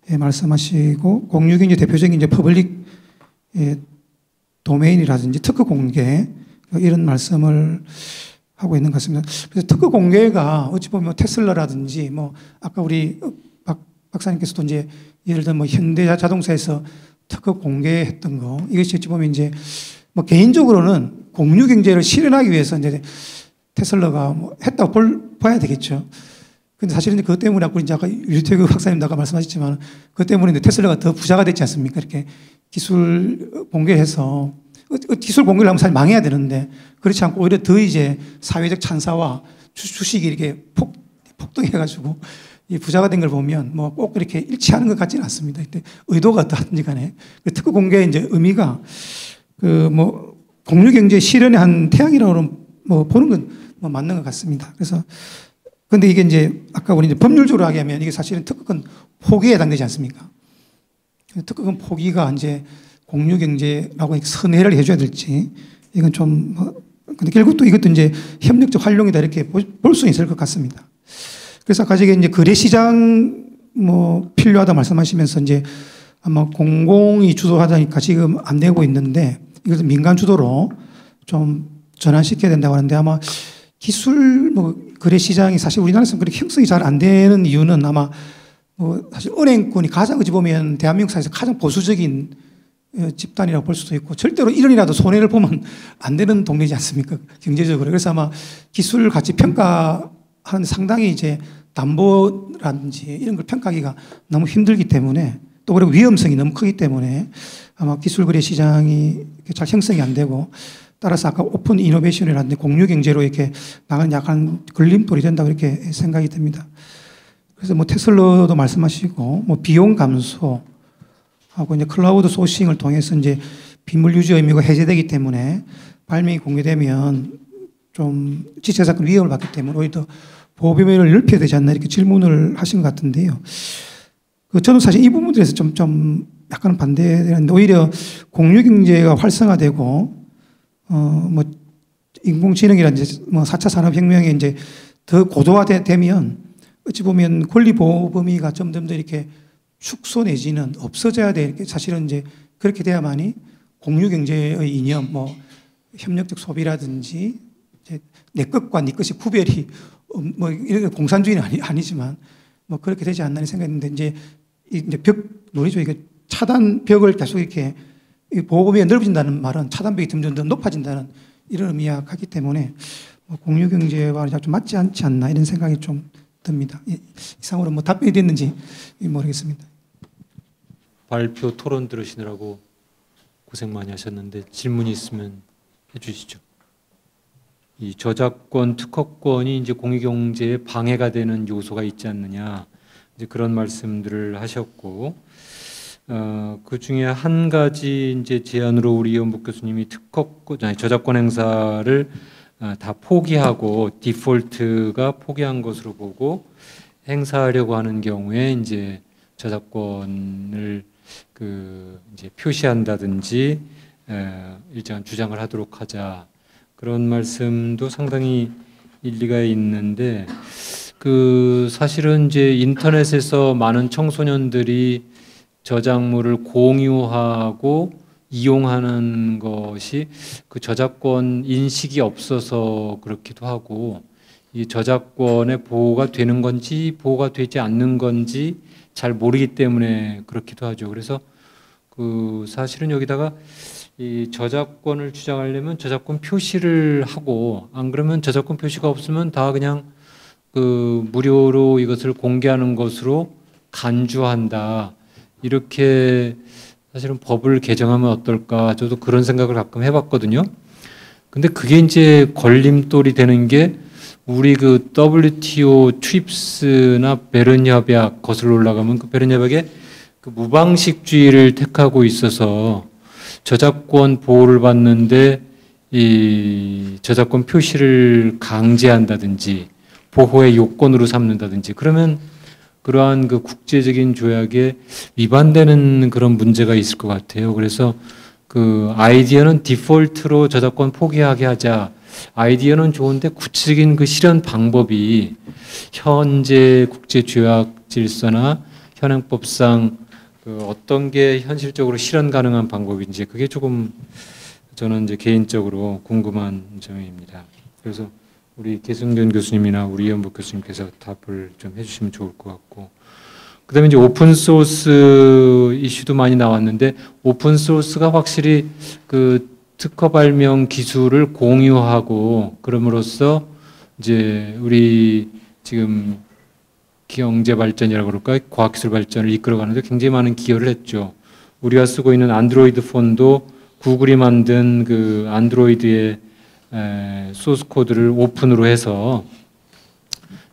말씀하시고 공유 경제 대표적인 이제 퍼블릭 도메인이라든지 특허 공개 이런 말씀을 하고 있는 것 같습니다. 그래서 특허 공개가 어찌 보면 테슬라라든지 뭐 아까 우리 박사님께서도 이제 예를 들면 뭐 현대자동차에서 특허 공개했던 거 이것이 어찌 보면 이제 뭐 개인적으로는 공유 경제를 실현하기 위해서 이제 테슬라가 뭐 했다고 봐야 되겠죠. 근데 사실은 그것 때문에 아까 이제 아까 유태규 박사님도 아까 말씀하셨지만 그것 때문에 이제 테슬라가 더 부자가 됐지 않습니까? 이렇게 기술 공개해서 기술 공개를 하면 사실 망해야 되는데 그렇지 않고 오히려 더 이제 사회적 찬사와 주식이 이렇게 폭등해가지고 이 부자가 된 걸 보면 뭐 꼭 이렇게 일치하는 것 같지는 않습니다. 의도가 어떠한지 간에 특허 공개의 이제 의미가 그 뭐 공유 경제 실현의 한 태양이라고 뭐 보는 건 뭐 맞는 것 같습니다. 그래서 근데 이게 이제 아까 우리 이제 법률적으로 하게 하면 이게 사실은 특허권 포기에 해당되지 않습니까? 특허권 포기가 이제 공유 경제라고 선회를 해줘야 될지 이건 좀 근데 결국 또 이것도 이제 협력적 활용이다 이렇게 볼 수 있을 것 같습니다. 그래서 아까 이제 거래 시장 뭐 필요하다 말씀하시면서 이제 아마 공공이 주도하다니까 지금 안 되고 있는데 이것을 민간 주도로 좀 전환시켜야 된다고 하는데 아마 기술 뭐 거래 시장이 사실 우리나라에서 그렇게 형성이 잘 안 되는 이유는 아마 뭐 사실 은행권이 가장 어찌 보면 대한민국 사회에서 가장 보수적인 집단이라고 볼 수도 있고 절대로 1원이라도 손해를 보면 안 되는 동네지 않습니까? 경제적으로. 그래서 아마 기술 가치 평가하는 상당히 이제 담보라든지 이런 걸 평가하기가 너무 힘들기 때문에 또 그리고 위험성이 너무 크기 때문에 아마 기술 거래 시장이 잘 형성이 안 되고 따라서 아까 오픈 이노베이션이라든지 공유 경제로 이렇게 나가는 약간 걸림돌이 된다고 이렇게 생각이 듭니다. 그래서 뭐 테슬라도 말씀하시고 뭐 비용 감소 하고 이제 클라우드 소싱을 통해서 이제 비물 유지 의무가 해제되기 때문에 발명이 공개되면 좀 지체사건 위험을 받기 때문에 오히려 보호 범위를 넓혀야 되지 않나 이렇게 질문을 하신 것 같은데요. 저는 사실 이 부분들에서 좀 약간 반대되는데 오히려 공유 경제가 활성화되고 뭐 인공지능이라든지 뭐 4차 산업혁명에 이제 더 고도화되면 어찌 보면 권리 보호 범위가 점점 더 이렇게 축소 내지는 없어져야 돼. 사실은 이제 그렇게 돼야만이 공유 경제의 이념, 뭐 협력적 소비라든지 이제 내 것과 네 것이 구별이 뭐 이런 공산주의는 아니지만 뭐 그렇게 되지 않나 생각했는데 이제 벽 놀이죠. 이게 차단 벽을 계속 이렇게 보호 범위가 넓어진다는 말은 차단벽이 점점 더 높아진다는 이런 의미가 하기 때문에 뭐 공유 경제와 좀 맞지 않지 않나 이런 생각이 좀 듭니다. 이상으로 뭐 답변이 됐는지 모르겠습니다. 발표 토론 들으시느라고 고생 많이 하셨는데 질문이 있으면 해주시죠. 이 저작권 특허권이 이제 공유경제에 방해가 되는 요소가 있지 않느냐 이제 그런 말씀들을 하셨고 그 중에 한 가지 이제 제안으로 우리 이원복 교수님이 저작권 행사를 다 포기하고 디폴트가 포기한 것으로 보고 행사하려고 하는 경우에 이제 저작권을 이제 표시한다든지 일정한 주장을 하도록 하자 그런 말씀도 상당히 일리가 있는데 사실은 이제 인터넷에서 많은 청소년들이 저작물을 공유하고 이용하는 것이 그 저작권 인식이 없어서 그렇기도 하고 이 저작권의 보호가 되는 건지 보호가 되지 않는 건지 잘 모르기 때문에 그렇기도 하죠. 그래서 사실은 여기다가 이 저작권을 주장하려면 저작권 표시를 하고 안 그러면 저작권 표시가 없으면 다 그냥 무료로 이것을 공개하는 것으로 간주한다. 이렇게 사실은 법을 개정하면 어떨까 저도 그런 생각을 가끔 해봤거든요. 근데 그게 이제 걸림돌이 되는 게 우리 WTO 트립스나 베른 협약 거슬러 올라가면 그 베른 협약에 무방식주의를 택하고 있어서 저작권 보호를 받는데 이 저작권 표시를 강제한다든지 보호의 요건으로 삼는다든지 그러면 그러한 국제적인 조약에 위반되는 그런 문제가 있을 것 같아요. 그래서 아이디어는 디폴트로 저작권 포기하게 하자. 아이디어는 좋은데 구체적인 실현 방법이 현재 국제 조약 질서나 현행법상 어떤 게 현실적으로 실현 가능한 방법인지 그게 조금 저는 이제 개인적으로 궁금한 점입니다. 그래서 우리 계승균 교수님이나 우리 이원복 교수님께서 답을 좀 해주시면 좋을 것 같고, 그다음에 이제 오픈 소스 이슈도 많이 나왔는데 오픈 소스가 확실히 특허 발명 기술을 공유하고 그럼으로써 이제 우리 지금 경제 발전이라고 그럴까, 과학기술 발전을 이끌어가는데 굉장히 많은 기여를 했죠. 우리가 쓰고 있는 안드로이드 폰도 구글이 만든 그 안드로이드의 소스 코드를 오픈으로 해서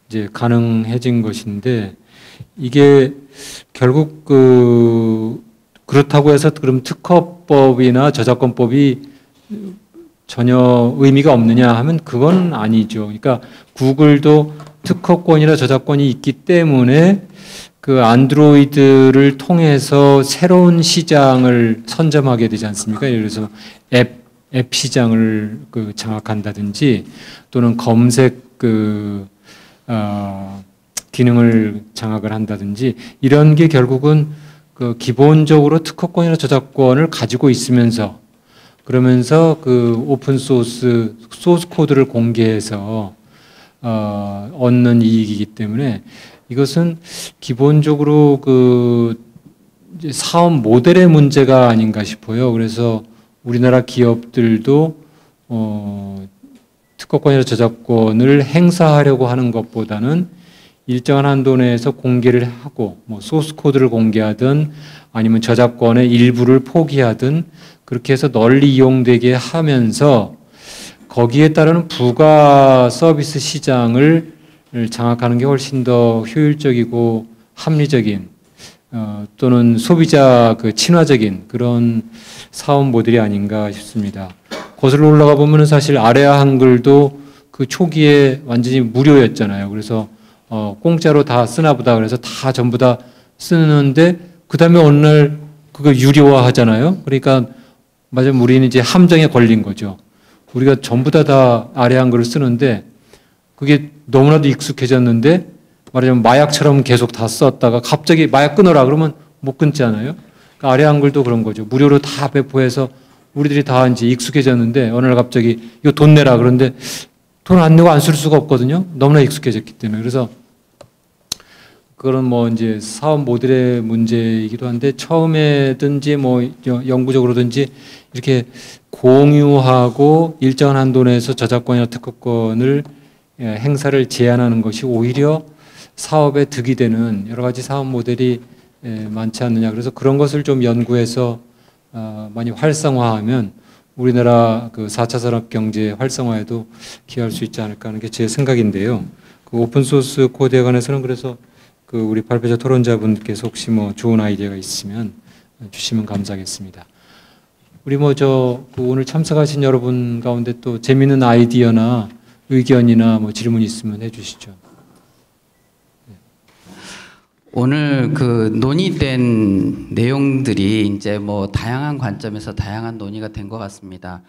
이제 가능해진 것인데, 이게 결국 그렇다고 해서 그럼 특허법이나 저작권법이 전혀 의미가 없느냐 하면 그건 아니죠. 그러니까 구글도 특허권이나 저작권이 있기 때문에 그 안드로이드를 통해서 새로운 시장을 선점하게 되지 않습니까? 예를 들어서 앱 시장을 장악한다든지, 또는 검색 기능을 장악을 한다든지, 이런 게 결국은 기본적으로 특허권이나 저작권을 가지고 있으면서, 그러면서 오픈 소스 코드를 공개해서 얻는 이익이기 때문에, 이것은 기본적으로 이제 사업 모델의 문제가 아닌가 싶어요. 그래서 우리나라 기업들도 특허권이나 저작권을 행사하려고 하는 것보다는 일정한 한도 내에서 공개를 하고, 뭐 소스 코드를 공개하든 아니면 저작권의 일부를 포기하든 그렇게 해서 널리 이용되게 하면서 거기에 따르는 부가 서비스 시장을 장악하는 게 훨씬 더 효율적이고 합리적인, 또는 소비자 친화적인 그런 사업 모델이 아닌가 싶습니다. 거슬러 올라가 보면은 사실 아레아 한글도 그 초기에 완전히 무료였잖아요. 그래서 공짜로 다 쓰나 보다 그래서 다 전부 다 쓰는데, 그 다음에 어느 날 그거 유료화 하잖아요. 그러니까 맞아요. 우리는 이제 함정에 걸린 거죠. 우리가 전부 다 아레아 한글을 쓰는데 그게 너무나도 익숙해졌는데, 말하자면 마약처럼 계속 다 썼다가 갑자기 마약 끊어라 그러면 못 끊잖아요. 그러니까 아레아 한글도 그런 거죠. 무료로 다 배포해서 우리들이 다 이제 익숙해졌는데 어느 날 갑자기 이거 돈 내라 그런데 돈 안 내고 안 쓸 수가 없거든요. 너무나 익숙해졌기 때문에. 그래서 그런 뭐 이제 사업 모델의 문제이기도 한데, 처음에든지 뭐 영구적으로든지 이렇게 공유하고 일정한 한도 내에서 저작권이나 특허권을 행사를 제한하는 것이 오히려 사업에 득이 되는 여러 가지 사업 모델이 많지 않느냐. 그래서 그런 것을 좀 연구해서 많이 활성화하면 우리나라 4차 산업 경제 활성화에도 기여할 수 있지 않을까 하는 게 제 생각인데요. 오픈 소스 코드에 관해서는 그래서 우리 발표자 토론자분께서 혹시 뭐 좋은 아이디어가 있으면 주시면 감사하겠습니다. 우리 오늘 참석하신 여러분 가운데 또 재미있는 아이디어나 의견이나 뭐 질문 있으면 해주시죠. 오늘 논의된 내용들이 이제 뭐 다양한 관점에서 다양한 논의가 된 것 같습니다.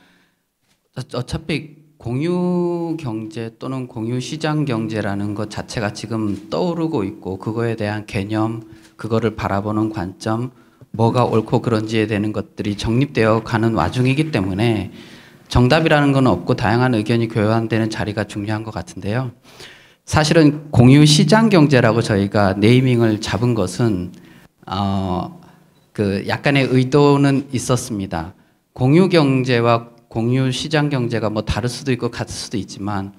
어차피 공유 경제 또는 공유 시장 경제라는 것 자체가 지금 떠오르고 있고, 그거에 대한 개념, 그거를 바라보는 관점, 뭐가 옳고 그런지에 대한 것들이 정립되어 가는 와중이기 때문에 정답이라는 건 없고 다양한 의견이 교환되는 자리가 중요한 것 같은데요. 사실은 공유 시장 경제라고 저희가 네이밍을 잡은 것은 약간의 의도는 있었습니다. 공유 경제와 공유 시장 경제가 뭐 다를 수도 있고 같을 수도 있지만,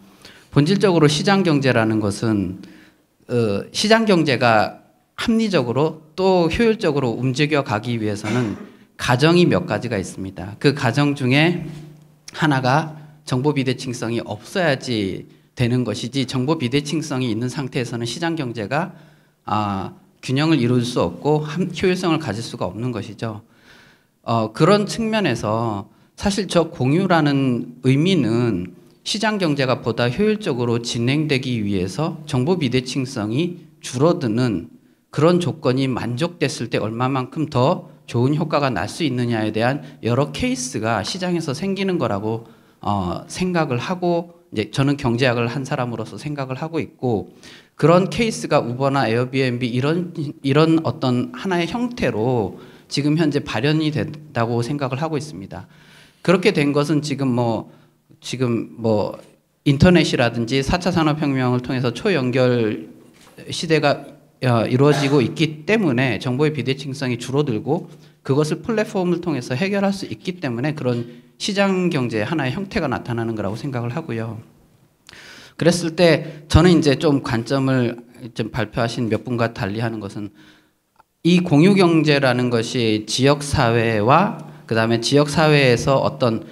본질적으로 시장 경제라는 것은 시장 경제가 합리적으로 또 효율적으로 움직여 가기 위해서는 가정이 몇 가지가 있습니다. 그 가정 중에 하나가 정보 비대칭성이 없어야지 되는 것이지, 정보 비대칭성이 있는 상태에서는 시장 경제가 균형을 이룰 수 없고 효율성을 가질 수가 없는 것이죠. 그런 측면에서 사실 저 공유라는 의미는 시장 경제가 보다 효율적으로 진행되기 위해서 정보 비대칭성이 줄어드는 그런 조건이 만족됐을 때 얼마만큼 더 좋은 효과가 날 수 있느냐에 대한 여러 케이스가 시장에서 생기는 거라고 생각을 하고, 이제 저는 경제학을 한 사람으로서 생각을 하고 있고, 그런 케이스가 우버나 에어비앤비 이런 어떤 하나의 형태로 지금 현재 발현이 된다고 생각을 하고 있습니다. 그렇게 된 것은 지금 뭐 인터넷이라든지 4차 산업혁명을 통해서 초연결 시대가 이루어지고 있기 때문에 정보의 비대칭성이 줄어들고, 그것을 플랫폼을 통해서 해결할 수 있기 때문에 그런 시장 경제의 하나의 형태가 나타나는 거라고 생각을 하고요. 그랬을 때 저는 이제 좀 관점을 좀 발표하신 몇 분과 달리하는 것은 이 공유경제라는 것이 지역사회와 그다음에 지역사회에서 어떤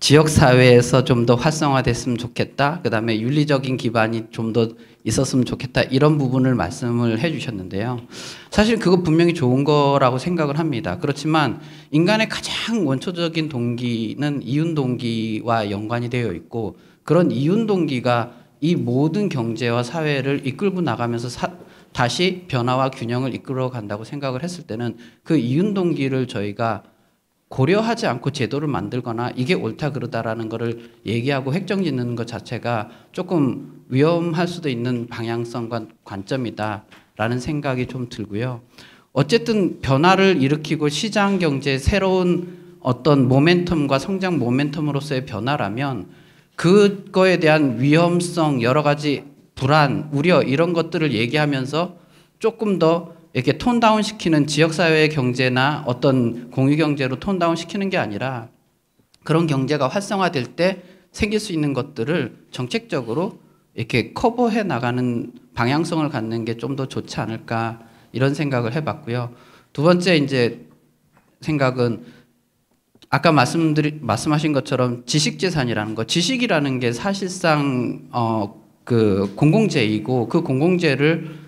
지역사회에서 좀 더 활성화됐으면 좋겠다. 그다음에 윤리적인 기반이 좀 더 있었으면 좋겠다. 이런 부분을 말씀을 해주셨는데요. 사실 그거 분명히 좋은 거라고 생각을 합니다. 그렇지만 인간의 가장 원초적인 동기는 이윤동기와 연관이 되어 있고 그런 이윤동기가 이 모든 경제와 사회를 이끌고 나가면서 다시 변화와 균형을 이끌어 간다고 생각을 했을 때는 그 이윤동기를 저희가 고려하지 않고 제도를 만들거나 이게 옳다 그르다라는 거를 얘기하고 획정짓는 것 자체가 조금 위험할 수도 있는 방향성과 관점이다라는 생각이 좀 들고요. 어쨌든 변화를 일으키고 시장 경제의 새로운 어떤 모멘텀과 성장 모멘텀으로서의 변화라면 그거에 대한 위험성, 여러 가지 불안, 우려 이런 것들을 얘기하면서 조금 더 이렇게 톤다운 시키는 지역사회의 경제나 어떤 공유경제로 톤다운 시키는 게 아니라 그런 경제가 활성화될 때 생길 수 있는 것들을 정책적으로 이렇게 커버해 나가는 방향성을 갖는 게 좀 더 좋지 않을까 이런 생각을 해봤고요. 두 번째 이제 생각은 아까 말씀하신 것처럼 지식재산이라는 거, 지식이라는 게 사실상 그 공공재이고 그 공공재를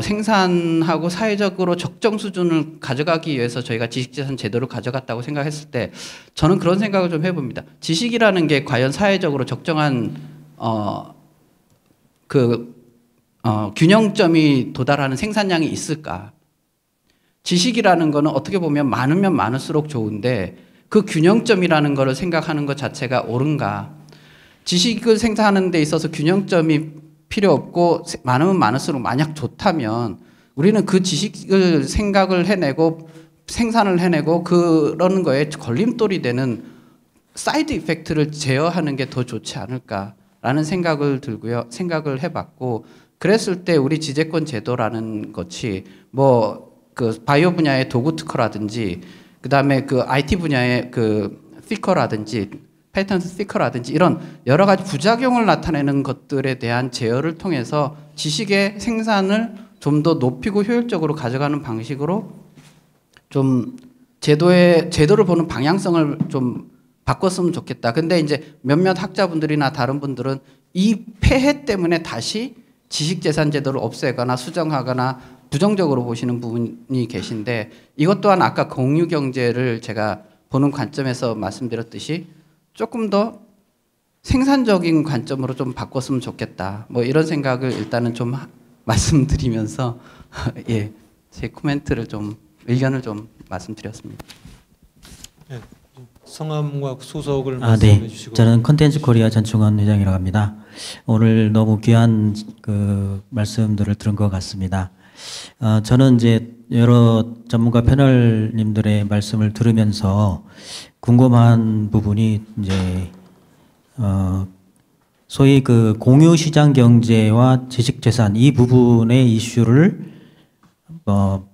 생산하고 사회적으로 적정 수준을 가져가기 위해서 저희가 지식재산 제도를 가져갔다고 생각했을 때 저는 그런 생각을 좀 해봅니다. 지식이라는 게 과연 사회적으로 적정한 균형점이 도달하는 생산량이 있을까? 지식이라는 거는 어떻게 보면 많으면 많을수록 좋은데 그 균형점이라는 거를 생각하는 것 자체가 옳은가? 지식을 생산하는 데 있어서 균형점이 필요 없고 많으면 많을수록 만약 좋다면 우리는 그 지식을 생각을 해내고 생산을 해내고 그러는 거에 걸림돌이 되는 사이드 이펙트를 제어하는 게 더 좋지 않을까라는 생각을 해봤고 그랬을 때 우리 지재권 제도라는 것이 뭐 그 바이오 분야의 도구 특허라든지 그 다음에 그 IT 분야의 그 피커라든지 패턴트 피커라든지 이런 여러 가지 부작용을 나타내는 것들에 대한 제어를 통해서 지식의 생산을 좀 더 높이고 효율적으로 가져가는 방식으로 좀 제도를 보는 방향성을 좀 바꿨으면 좋겠다. 근데 이제 몇몇 학자분들이나 다른 분들은 이 폐해 때문에 다시 지식재산 제도를 없애거나 수정하거나 부정적으로 보시는 부분이 계신데 이것 또한 아까 공유경제를 제가 보는 관점에서 말씀드렸듯이 조금 더 생산적인 관점으로 좀 바꿨으면 좋겠다. 뭐 이런 생각을 일단은 좀 말씀드리면서 예, 제 코멘트를 좀 의견을 좀 말씀드렸습니다. 네, 성함과 소속을 말씀해 주시고. 저는 컨텐츠 코리아 전충원 회장이라고 합니다. 오늘 너무 귀한 그 말씀들을 들은 것 같습니다. 저는 이제 여러 전문가 패널님들의 말씀을 들으면서 궁금한 부분이 이제 소위 그 공유 시장 경제와 지식 재산 이 부분의 이슈를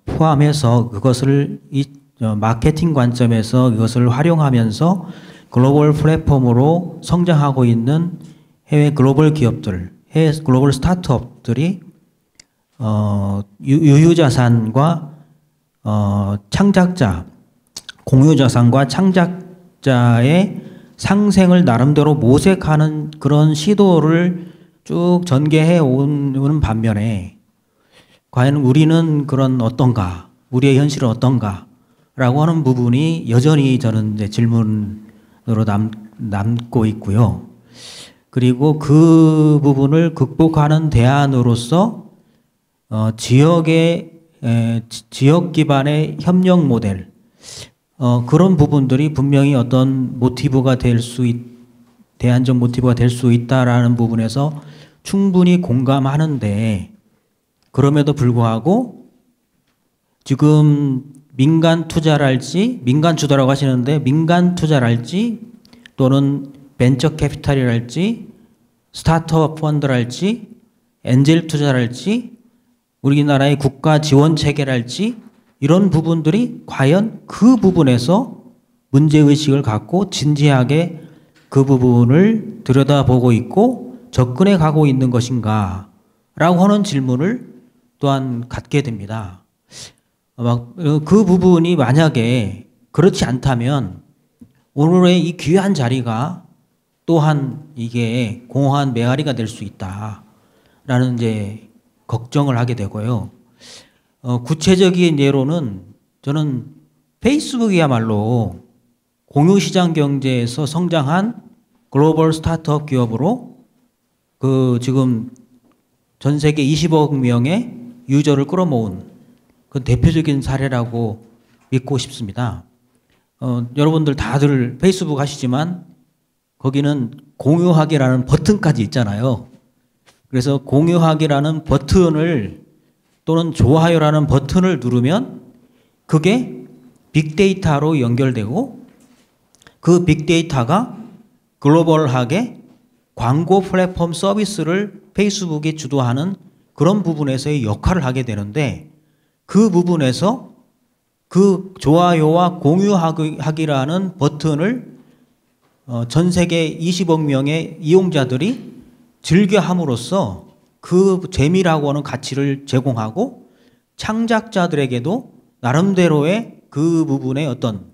포함해서 그것을 마케팅 관점에서 이것을 활용하면서 글로벌 플랫폼으로 성장하고 있는 해외 글로벌 기업들, 해외 글로벌 스타트업들이 유유자산과 창작자, 공유자산과 창작자의 상생을 나름대로 모색하는 그런 시도를 쭉 전개해 오는 반면에 과연 우리는 그런 어떤가, 우리의 현실은 어떤가 라고 하는 부분이 여전히 저는 이제 질문으로 남고 있고요. 그리고 그 부분을 극복하는 대안으로서 지역 기반의 협력 모델 그런 부분들이 분명히 어떤 모티브가 대안적 모티브가 될 수 있다라는 부분에서 충분히 공감하는데 그럼에도 불구하고 지금 민간 투자랄지 민간 주도라고 하시는데 민간 투자랄지 또는 벤처 캐피탈이랄지 스타트업 펀드랄지 엔젤 투자랄지 우리나라의 국가 지원 체계랄지 이런 부분들이 과연 그 부분에서 문제의식을 갖고 진지하게 그 부분을 들여다보고 있고 접근해 가고 있는 것인가 라고 하는 질문을 또한 갖게 됩니다. 그 부분이 만약에 그렇지 않다면 오늘의 이 귀한 자리가 또한 이게 공허한 메아리가 될 수 있다라는 이제 걱정을 하게 되고요. 구체적인 예로는 저는 페이스북이야말로 공유시장 경제에서 성장한 글로벌 스타트업 기업으로 그 지금 전 세계 20억 명의 유저를 끌어모은 그 대표적인 사례라고 믿고 싶습니다. 여러분들 다들 페이스북 하시지만 거기는 공유하기라는 버튼까지 있잖아요. 그래서 공유하기라는 버튼을 또는 좋아요라는 버튼을 누르면 그게 빅데이터로 연결되고 그 빅데이터가 글로벌하게 광고 플랫폼 서비스를 페이스북이 주도하는 그런 부분에서의 역할을 하게 되는데 그 부분에서 그 좋아요와 공유하기라는 버튼을 전 세계 20억 명의 이용자들이 즐겨 함으로써 그 재미라고 하는 가치를 제공하고 창작자들에게도 나름대로의 그 부분의 어떤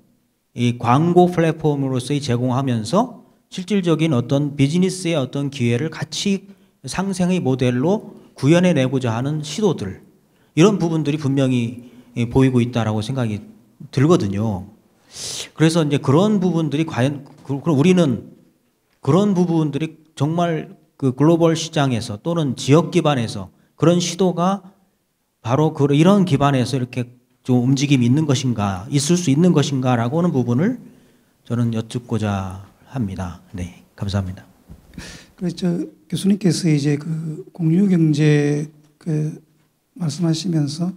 이 광고 플랫폼으로서의 제공하면서 실질적인 어떤 비즈니스의 어떤 기회를 같이 상생의 모델로 구현해내고자 하는 시도들 이런 부분들이 분명히 보이고 있다라고 생각이 들거든요. 그래서 이제 그런 부분들이 과연 그럼 우리는 그런 부분들이 정말 그 글로벌 시장에서 또는 지역 기반에서 그런 시도가 바로 이런 기반에서 이렇게 좀 움직임이 있는 것인가, 있을 수 있는 것인가라고 하는 부분을 저는 여쭙고자 합니다. 네, 감사합니다. 그래서 교수님께서 이제 그 공유경제 그 말씀하시면서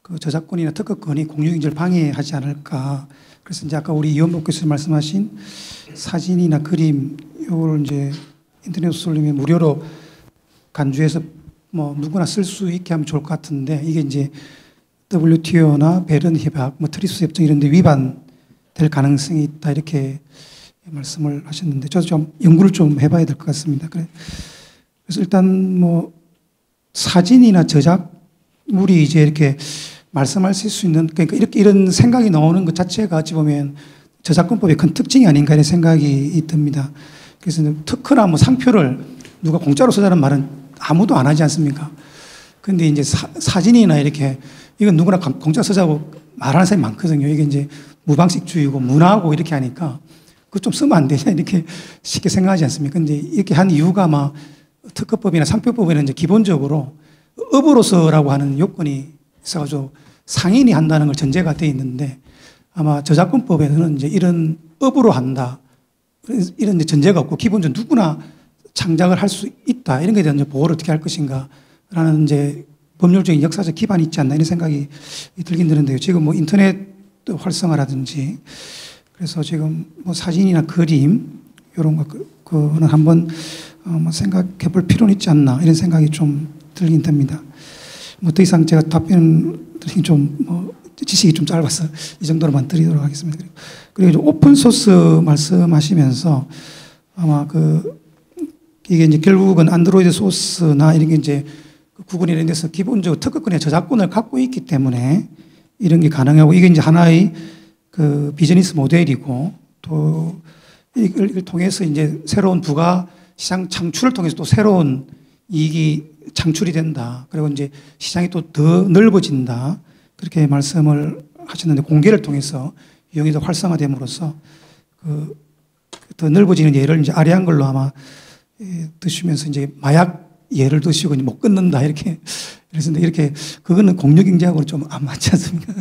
그 저작권이나 특허권이 공유경제를 방해하지 않을까. 그래서 이제 아까 우리 이원복 교수님 말씀하신 사진이나 그림 요걸 이제 인터넷 소설님이 무료로 간주해서 뭐 누구나 쓸 수 있게 하면 좋을 것 같은데 이게 이제 WTO나 베른 협약, 뭐 트리스 협정 이런 데 위반될 가능성이 있다 이렇게 말씀을 하셨는데 저도 좀 연구를 좀 해봐야 될 것 같습니다. 그래서 일단 뭐 사진이나 저작물이 이제 이렇게 말씀하실 수 있는 그러니까 이렇게 이런 생각이 나오는 것 자체가 어찌 보면 저작권법의 큰 특징이 아닌가 이런 생각이 듭니다. 그래서 특허나 뭐 상표를 누가 공짜로 쓰자는 말은 아무도 안 하지 않습니까? 근데 이제 사진이나 이렇게 이건 누구나 공짜 쓰자고 말하는 사람이 많거든요. 이게 이제 무방식주의고 문화고 이렇게 하니까 그거 좀 쓰면 안 되냐 이렇게 쉽게 생각하지 않습니까? 근데 이렇게 한 이유가 아마 특허법이나 상표법에는 이제 기본적으로 업으로서라고 하는 요건이 있어가지고 상인이 한다는 걸 전제가 되어 있는데 아마 저작권법에는 이제 이런 업으로 한다 이런 이제 전제가 없고 기본적으로 누구나 창작을 할 수 있다 이런 것에 대한 보호를 어떻게 할 것인가라는 이제 법률적인 역사적 기반이 있지 않나 이런 생각이 들긴 드는데요. 지금 뭐 인터넷 활성화라든지 그래서 지금 뭐 사진이나 그림 이런 거는 한번 뭐 생각해 볼 필요는 있지 않나 이런 생각이 좀 들긴 됩니다. 뭐 더 이상 제가 답변 드리긴 좀 뭐 지식이 좀 짧아서 이 정도로만 드리도록 하겠습니다. 그리고 오픈 소스 말씀하시면서 아마 이게 이제 결국은 안드로이드 소스나 이런 게 이제 구글이나 이런 데서 기본적으로 특허권의 저작권을 갖고 있기 때문에 이런 게 가능하고 이게 이제 하나의 그 비즈니스 모델이고 또 이걸 통해서 이제 새로운 부가 시장 창출을 통해서 또 새로운 이익이 창출이 된다. 그리고 이제 시장이 또 더 넓어진다. 그렇게 말씀을 하셨는데 공개를 통해서 이용이 더 활성화됨으로써 더 넓어지는 예를 이제 아래한 걸로 아마 드시면서 이제 마약 예를 드시고 이제 못 끊는다 이렇게 그래서 이렇게 그거는 공유경제하고는 좀 안 맞지 않습니까?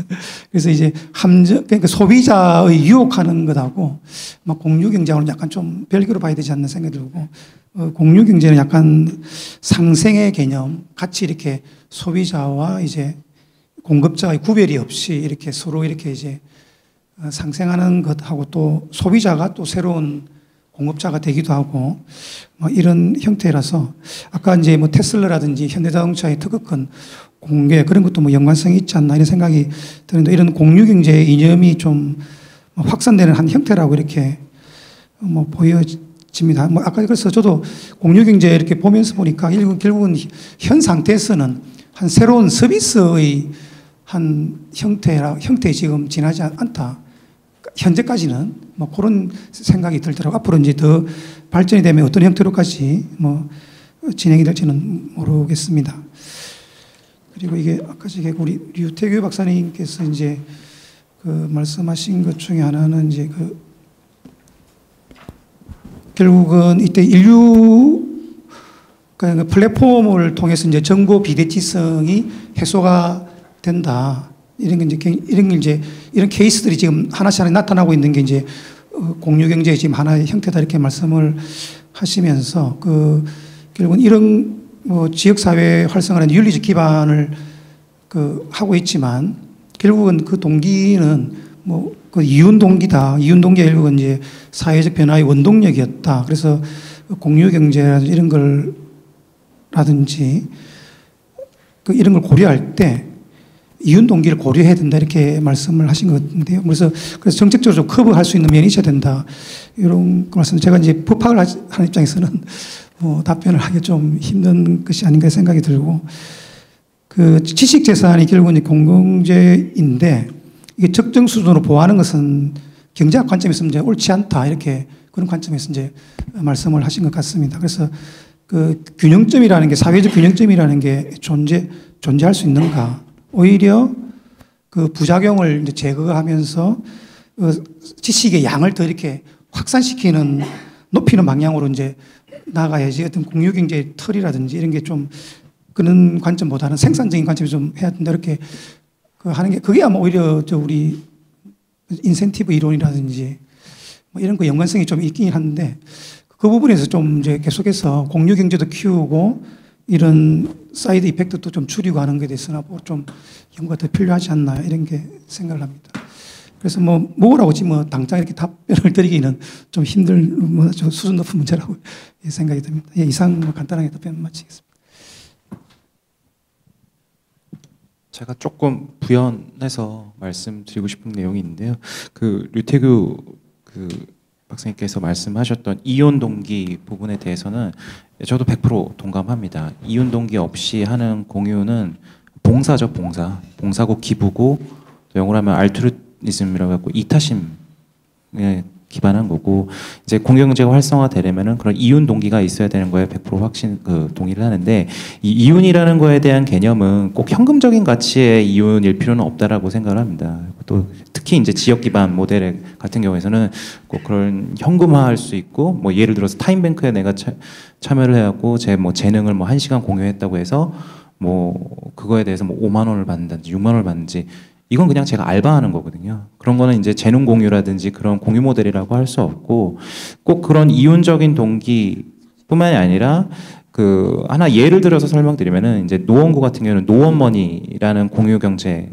그래서 이제 그러니까 소비자의 유혹하는 것하고 막 공유경제하고는 약간 좀 별개로 봐야 되지 않나 생각이 들고 공유경제는 약간 상생의 개념 같이 이렇게 소비자와 이제 공급자의 구별이 없이 이렇게 서로 이렇게 이제 상생하는 것하고 또 소비자가 또 새로운 공급자가 되기도 하고 뭐 이런 형태라서 아까 이제 뭐 테슬라라든지 현대자동차의 특허권 공개 그런 것도 뭐 연관성이 있지 않나 이런 생각이 드는데 이런 공유경제의 이념이 좀 확산되는 한 형태라고 이렇게 뭐 보여집니다. 뭐 아까 그래서 저도 공유경제 이렇게 보면서 보니까 결국은 현 상태에서는 한 새로운 서비스의 한 형태에 지금 지나지 않다. 현재까지는 뭐 그런 생각이 들더라고. 앞으로 이제 더 발전이 되면 어떤 형태로까지 뭐 진행이 될지는 모르겠습니다. 그리고 이게 아까 저기 우리 류태규 박사님께서 이제 그 말씀하신 것 중에 하나는 이제 그 결국은 이때 인류 그 플랫폼을 통해서 이제 정보 비대칭성이 해소가 된다. 이런 케이스들이 지금 하나씩 나타나고 있는 게 이제 공유 경제의 지금 하나의 형태다 이렇게 말씀을 하시면서 그 결국은 이런 뭐 지역 사회 활성화는 윤리적 기반을 그 하고 있지만 결국은 그 동기는 뭐 그 이윤 동기다. 이윤 동기가 결국은 이제 사회적 변화의 원동력이었다. 그래서 공유 경제라든지 이런 걸 라든지 그 이런 걸 고려할 때 이윤 동기를 고려해야 된다 이렇게 말씀을 하신 것 같은데요. 그래서 정책적으로 좀 커버할 수 있는 면이 있어야 된다 이런 말씀. 제가 이제 법학을 하는 입장에서는 뭐 답변을 하기 좀 힘든 것이 아닌가 생각이 들고 그 지식 재산이 결국은 공공재인데 이게 적정 수준으로 보호하는 것은 경제학 관점에서 이제 옳지 않다 이렇게 그런 관점에서 이제 말씀을 하신 것 같습니다. 그래서 그 균형점이라는 게 사회적 균형점이라는 게 존재할 수 있는가? 오히려 그 부작용을 이제 제거하면서 지식의 양을 더 이렇게 확산시키는 높이는 방향으로 이제 나가야지 어떤 공유 경제의 틀이라든지 이런 게 좀 그런 관점보다는 생산적인 관점에서 좀 해야 된다 이렇게 그 하는 게 그게 아마 오히려 우리 인센티브 이론이라든지 뭐 이런 거 연관성이 좀 있긴 한데 그 부분에서 좀 이제 계속해서 공유 경제도 키우고 이런 사이드 이펙트도 좀 줄이고 하는 것에 대해서는 좀 연구가 더 필요하지 않나 이런 게 생각을 합니다. 그래서 뭐라고 지금 당장 이렇게 답변을 드리기는 좀 힘들 좀 수준 높은 문제라고 생각이 듭니다. 예, 이상 간단하게 답변 마치겠습니다. 제가 조금 부연해서 말씀드리고 싶은 내용이 있는데요. 그 류태규 그 박사님께서 말씀하셨던 이윤 동기 부분에 대해서는 저도 100% 동감합니다. 이윤 동기 없이 하는 공유는 봉사죠, 봉사고 기부고 또 영어로 하면 알트루이즘이라고 하고 이타심에 기반한 거고 이제 공유경제가 활성화되려면은 그런 이윤 동기가 있어야 되는 거에 100% 동의를 하는데 이 이윤이라는 거에 대한 개념은 꼭 현금적인 가치의 이윤일 필요는 없다라고 생각을 합니다. 또 특히 이제 지역 기반 모델 같은 경우에서는 꼭 그런 현금화할 수 있고 뭐 예를 들어서 타임뱅크에 내가 참여를 해갖고 제 뭐 재능을 뭐 1시간 공유했다고 해서 뭐 그거에 대해서 뭐 5만 원을 받는다든지 6만 원을 받는지 이건 그냥 제가 알바하는 거거든요. 그런 거는 이제 재능 공유라든지 그런 공유 모델이라고 할 수 없고 꼭 그런 이윤적인 동기뿐만이 아니라 그 하나 예를 들어서 설명드리면은 이제 노원구 같은 경우는 노원머니라는 공유 경제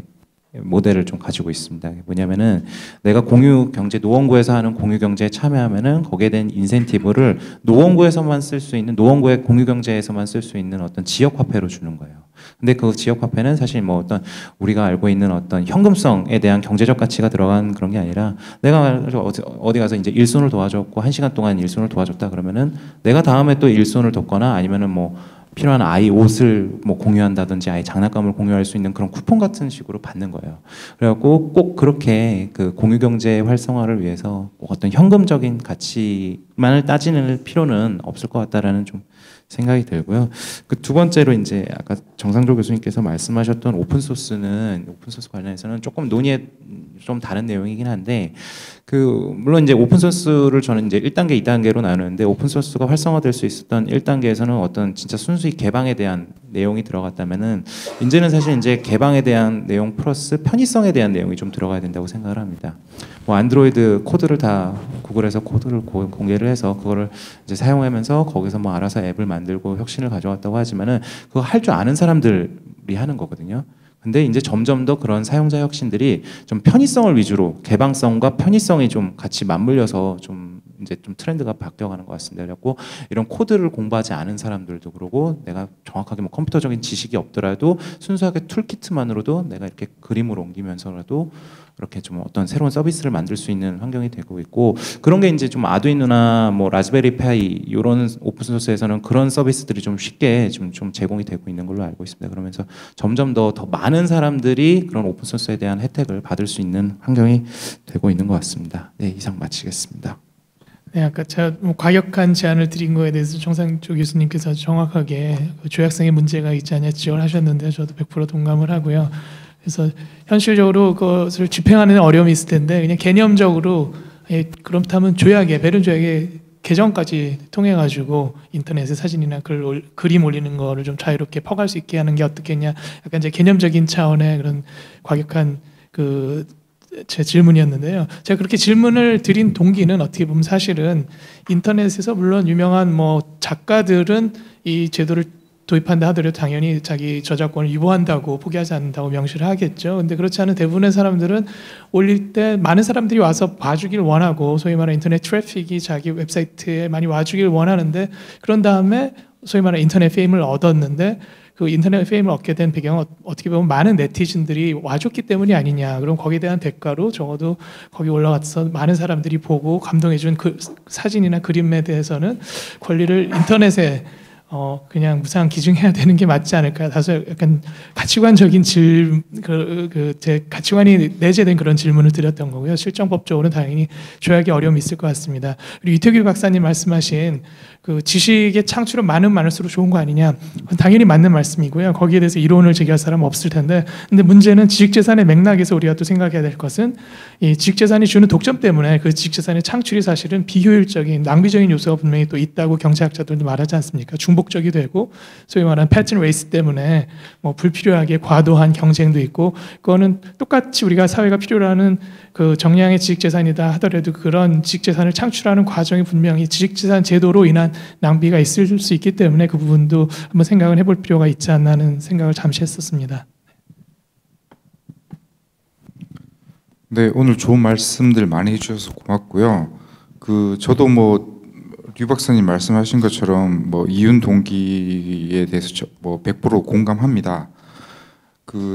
모델을 좀 가지고 있습니다. 뭐냐면은 내가 공유 경제 노원구에서 하는 공유 경제에 참여하면은 거기에 대한 인센티브를 노원구에서만 쓸 수 있는 노원구의 공유 경제에서만 쓸 수 있는 어떤 지역 화폐로 주는 거예요. 근데 그 지역 화폐는 사실 뭐 어떤 우리가 알고 있는 어떤 현금성에 대한 경제적 가치가 들어간 그런 게 아니라 내가 어디 가서 이제 일손을 도와줬고 1시간 동안 일손을 도와줬다 그러면은 내가 다음에 또 일손을 돕거나 아니면은 뭐 필요한 아이 옷을 뭐 공유한다든지 아이 장난감을 공유할 수 있는 그런 쿠폰 같은 식으로 받는 거예요. 그래갖고 꼭 그렇게 그 공유 경제 활성화를 위해서 꼭 어떤 현금적인 가치만을 따지는 필요는 없을 것 같다라는 좀 생각이 들고요. 그 두 번째로 이제 아까 정상조 교수님께서 말씀하셨던 오픈소스 관련해서는 조금 논의에 좀 다른 내용이긴 한데 그 물론 이제 오픈소스를 저는 이제 1단계, 2단계로 나누는데 오픈소스가 활성화될 수 있었던 1단계에서는 어떤 진짜 순수히 개방에 대한 내용이 들어갔다면은 이제는 사실 이제 개방에 대한 내용 플러스 편의성에 대한 내용이 좀 들어가야 된다고 생각을 합니다. 뭐 안드로이드 코드를 다 구글에서 코드를 공개를 해서 그거를 이제 사용하면서 거기서 뭐 알아서 앱을 만들고 혁신을 가져왔다고 하지만은 그거 할 줄 아는 사람들이 하는 거거든요. 근데 이제 점점 더 그런 사용자 혁신들이 좀 편의성을 위주로 개방성과 편의성이 좀 같이 맞물려서 좀 이제 좀 트렌드가 바뀌어가는 것 같습니다. 그래갖고 이런 코드를 공부하지 않은 사람들도 그러고 내가 정확하게 뭐 컴퓨터적인 지식이 없더라도 순수하게 툴키트만으로도 내가 이렇게 그림을 옮기면서라도 이렇게 좀 어떤 새로운 서비스를 만들 수 있는 환경이 되고 있고, 그런 게 이제 좀 아두이노나 뭐 라즈베리 파이 이런 오픈 소스에서는 그런 서비스들이 좀 쉽게 좀 제공이 되고 있는 걸로 알고 있습니다. 그러면서 점점 더 많은 사람들이 그런 오픈 소스에 대한 혜택을 받을 수 있는 환경이 되고 있는 것 같습니다. 네, 이상 마치겠습니다. 네, 아까 제가 뭐 과격한 제안을 드린 거에 대해서 정상조 교수님께서 정확하게 그 조약상의 문제가 있지 않냐 지적을 하셨는데 저도 100% 동감을 하고요. 그래서 현실적으로 그것을 집행하는 데 어려움이 있을 텐데 그냥 개념적으로 그렇다면 조약에 베른 조약에 계정까지 통해 가지고 인터넷에 사진이나 그림 올리는 거를 좀 자유롭게 퍼갈 수 있게 하는 게 어떻겠냐, 약간 이제 개념적인 차원의 그런 과격한 제 질문이었는데요. 제가 그렇게 질문을 드린 동기는 어떻게 보면 사실은 인터넷에서 물론 유명한 뭐 작가들은 이 제도를 도입한다 하더라도 당연히 자기 저작권을 위반한다고 포기하지 않는다고 명시를 하겠죠. 근데 그렇지 않은 대부분의 사람들은 올릴 때 많은 사람들이 와서 봐주길 원하고, 소위 말하는 인터넷 트래픽이 자기 웹사이트에 많이 와주길 원하는데, 그런 다음에 소위 말하는 인터넷 페임을 얻었는데 그 인터넷 페임을 얻게 된 배경은 어떻게 보면 많은 네티즌들이 와줬기 때문이 아니냐. 그럼 거기에 대한 대가로 적어도 거기 올라가서 많은 사람들이 보고 감동해준 그 사진이나 그림에 대해서는 권리를 인터넷에 그냥 무상 기증해야 되는 게 맞지 않을까. 다소 약간 가치관적인 제 가치관이 내재된 그런 질문을 드렸던 거고요. 실정법적으로는 당연히 조약에 어려움이 있을 것 같습니다. 그리고 이태규 박사님 말씀하신 그 지식의 창출은 많을수록 좋은 거 아니냐. 그건 당연히 맞는 말씀이고요. 거기에 대해서 이론을 제기할 사람은 없을 텐데, 근데 문제는 지식재산의 맥락에서 우리가 또 생각해야 될 것은 이 지식재산이 주는 독점 때문에 그 지식재산의 창출이 사실은 비효율적인 낭비적인 요소가 분명히 또 있다고 경제학자들도 말하지 않습니까? 중복적이 되고 소위 말하는 패턴 레이스 때문에 뭐 불필요하게 과도한 경쟁도 있고, 그거는 똑같이 우리가 사회가 필요로 하는 그 정량의 지식재산이다 하더라도 그런 지식재산을 창출하는 과정이 분명히 지식재산 제도로 인한 낭비가 있을 수 있기 때문에 그 부분도 한번 생각을 해볼 필요가 있지 않나 하는 생각을 잠시 했었습니다. 네, 오늘 좋은 말씀들 많이 해주셔서 고맙고요. 저도 뭐 류 박사님 말씀하신 것처럼 뭐 이윤 동기에 대해서 뭐 100% 공감합니다.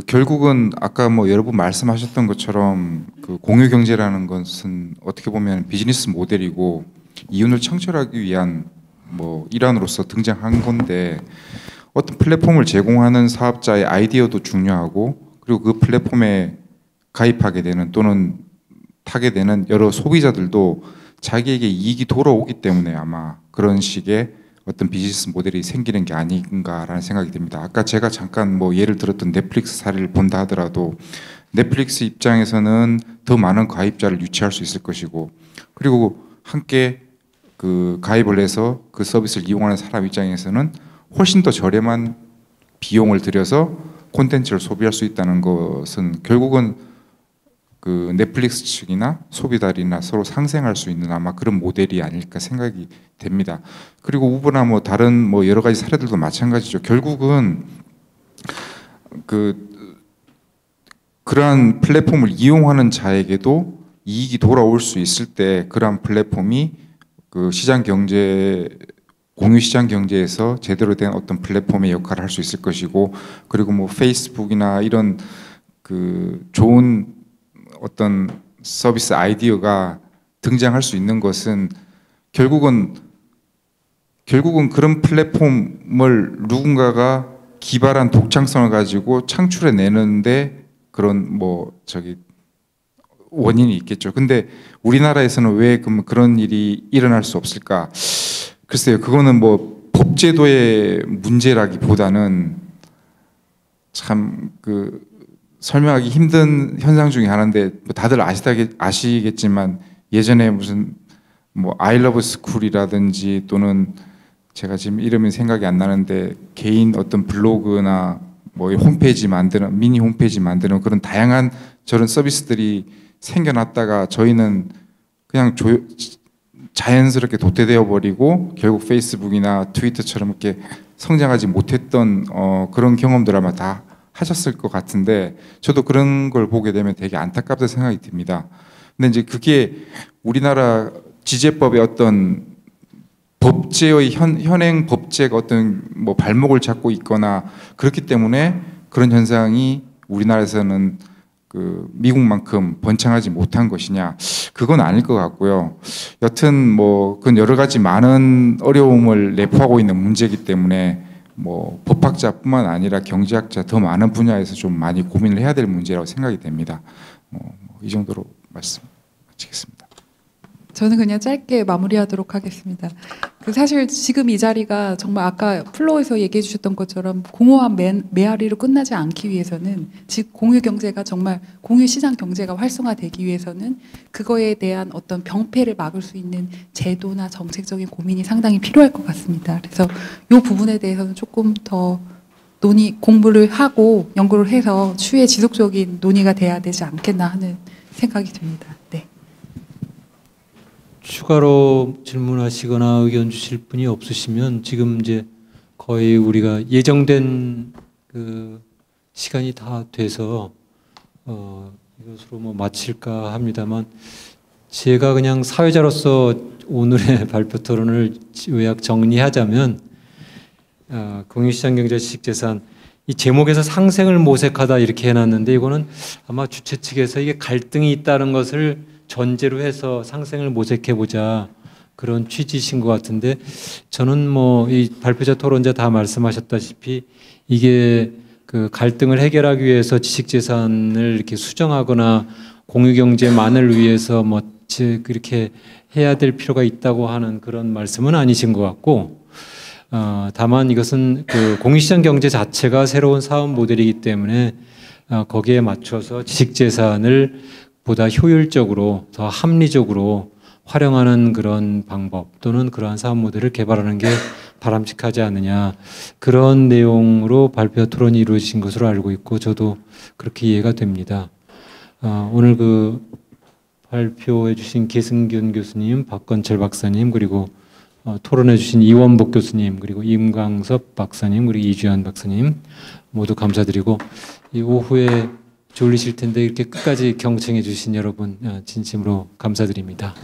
결국은 아까 뭐 여러분 말씀하셨던 것처럼 공유 경제라는 것은 어떻게 보면 비즈니스 모델이고 이윤을 창출하기 위한 뭐 일환으로서 등장한 건데, 어떤 플랫폼을 제공하는 사업자의 아이디어도 중요하고, 그리고 그 플랫폼에 가입하게 되는 또는 타게 되는 여러 소비자들도 자기에게 이익이 돌아오기 때문에 아마 그런 식의 어떤 비즈니스 모델이 생기는 게 아닌가라는 생각이 듭니다. 아까 제가 잠깐 뭐 예를 들었던 넷플릭스 사례를 본다 하더라도 넷플릭스 입장에서는 더 많은 가입자를 유치할 수 있을 것이고, 그리고 함께 가입을 해서 그 서비스를 이용하는 사람 입장에서는 훨씬 더 저렴한 비용을 들여서 콘텐츠를 소비할 수 있다는 것은 결국은 넷플릭스 측이나 소비자들이나 서로 상생할 수 있는 아마 그런 모델이 아닐까 생각이 됩니다. 그리고 우버나 뭐 다른 뭐 여러 가지 사례들도 마찬가지죠. 결국은 그러한 플랫폼을 이용하는 자에게도 이익이 돌아올 수 있을 때 그러한 플랫폼이 시장 경제, 공유 시장 경제에서 제대로 된 어떤 플랫폼의 역할을 할 수 있을 것이고, 그리고 뭐 페이스북이나 이런 좋은 어떤 서비스 아이디어가 등장할 수 있는 것은 결국은 그런 플랫폼을 누군가가 기발한 독창성을 가지고 창출해 내는데 그런 원인이 있겠죠. 근데 우리나라에서는 왜 그런 일이 일어날 수 없을까? 글쎄요, 그거는 뭐 법제도의 문제라기보다는 참 설명하기 힘든 현상 중에 하나인데, 다들 아시겠지만 예전에 무슨 뭐 아이러브 스쿨이라든지 또는 제가 지금 이름이 생각이 안 나는데 개인 어떤 블로그나 뭐 홈페이지 만드는 미니 홈페이지 만드는 그런 다양한 저런 서비스들이 생겨났다가 저희는 그냥 자연스럽게 도태되어 버리고 결국 페이스북이나 트위터처럼 이렇게 성장하지 못했던 그런 경험들 아마 다 하셨을 것 같은데, 저도 그런 걸 보게 되면 되게 안타깝다 생각이 듭니다. 근데 이제 그게 우리나라 지재법의 어떤 법제의 현행 법제가 어떤 뭐 발목을 잡고 있거나 그렇기 때문에 그런 현상이 우리나라에서는 그 미국만큼 번창하지 못한 것이냐, 그건 아닐 것 같고요. 여튼 뭐 그건 여러 가지 많은 어려움을 내포하고 있는 문제이기 때문에 뭐 법학자뿐만 아니라 경제학자 더 많은 분야에서 좀 많이 고민을 해야 될 문제라고 생각이 됩니다. 이 정도로 말씀 마치겠습니다. 저는 그냥 짧게 마무리하도록 하겠습니다. 사실 지금 이 자리가 정말 아까 플로어에서 얘기해 주셨던 것처럼 공허한 메아리로 끝나지 않기 위해서는, 즉 공유경제가 정말 공유시장 경제가 활성화되기 위해서는 그거에 대한 어떤 병폐를 막을 수 있는 제도나 정책적인 고민이 상당히 필요할 것 같습니다. 그래서 이 부분에 대해서는 조금 더 공부를 하고 연구를 해서 추후에 지속적인 논의가 돼야 되지 않겠나 하는 생각이 듭니다. 네. 추가로 질문하시거나 의견 주실 분이 없으시면 지금 이제 거의 우리가 예정된 그 시간이 다 돼서 이것으로 뭐 마칠까 합니다만, 제가 그냥 사회자로서 오늘의 발표 토론을 요약 정리하자면, 공유시장 경제 지식재산 이 제목에서 상생을 모색하다 이렇게 해놨는데, 이거는 아마 주최 측에서 이게 갈등이 있다는 것을 전제로 해서 상생을 모색해보자 그런 취지신 것 같은데, 저는 뭐 이 발표자 토론자 다 말씀하셨다시피 이게 그 갈등을 해결하기 위해서 지식재산을 이렇게 수정하거나 공유경제만을 위해서 뭐 그렇게 해야 될 필요가 있다고 하는 그런 말씀은 아니신 것 같고, 다만 이것은 그 공유시장 경제 자체가 새로운 사업 모델이기 때문에 거기에 맞춰서 지식재산을 보다 효율적으로 더 합리적으로 활용하는 그런 방법 또는 그러한 사업 모델을 개발하는 게 바람직하지 않느냐, 그런 내용으로 발표 토론이 이루어진 것으로 알고 있고 저도 그렇게 이해가 됩니다. 오늘 그 발표해 주신 계승균 교수님, 박건철 박사님, 그리고 토론해 주신 이원복 교수님, 그리고 임광섭 박사님, 그리고 이주연 박사님 모두 감사드리고, 이 오후에 졸리실 텐데 이렇게 끝까지 경청해 주신 여러분 진심으로 감사드립니다.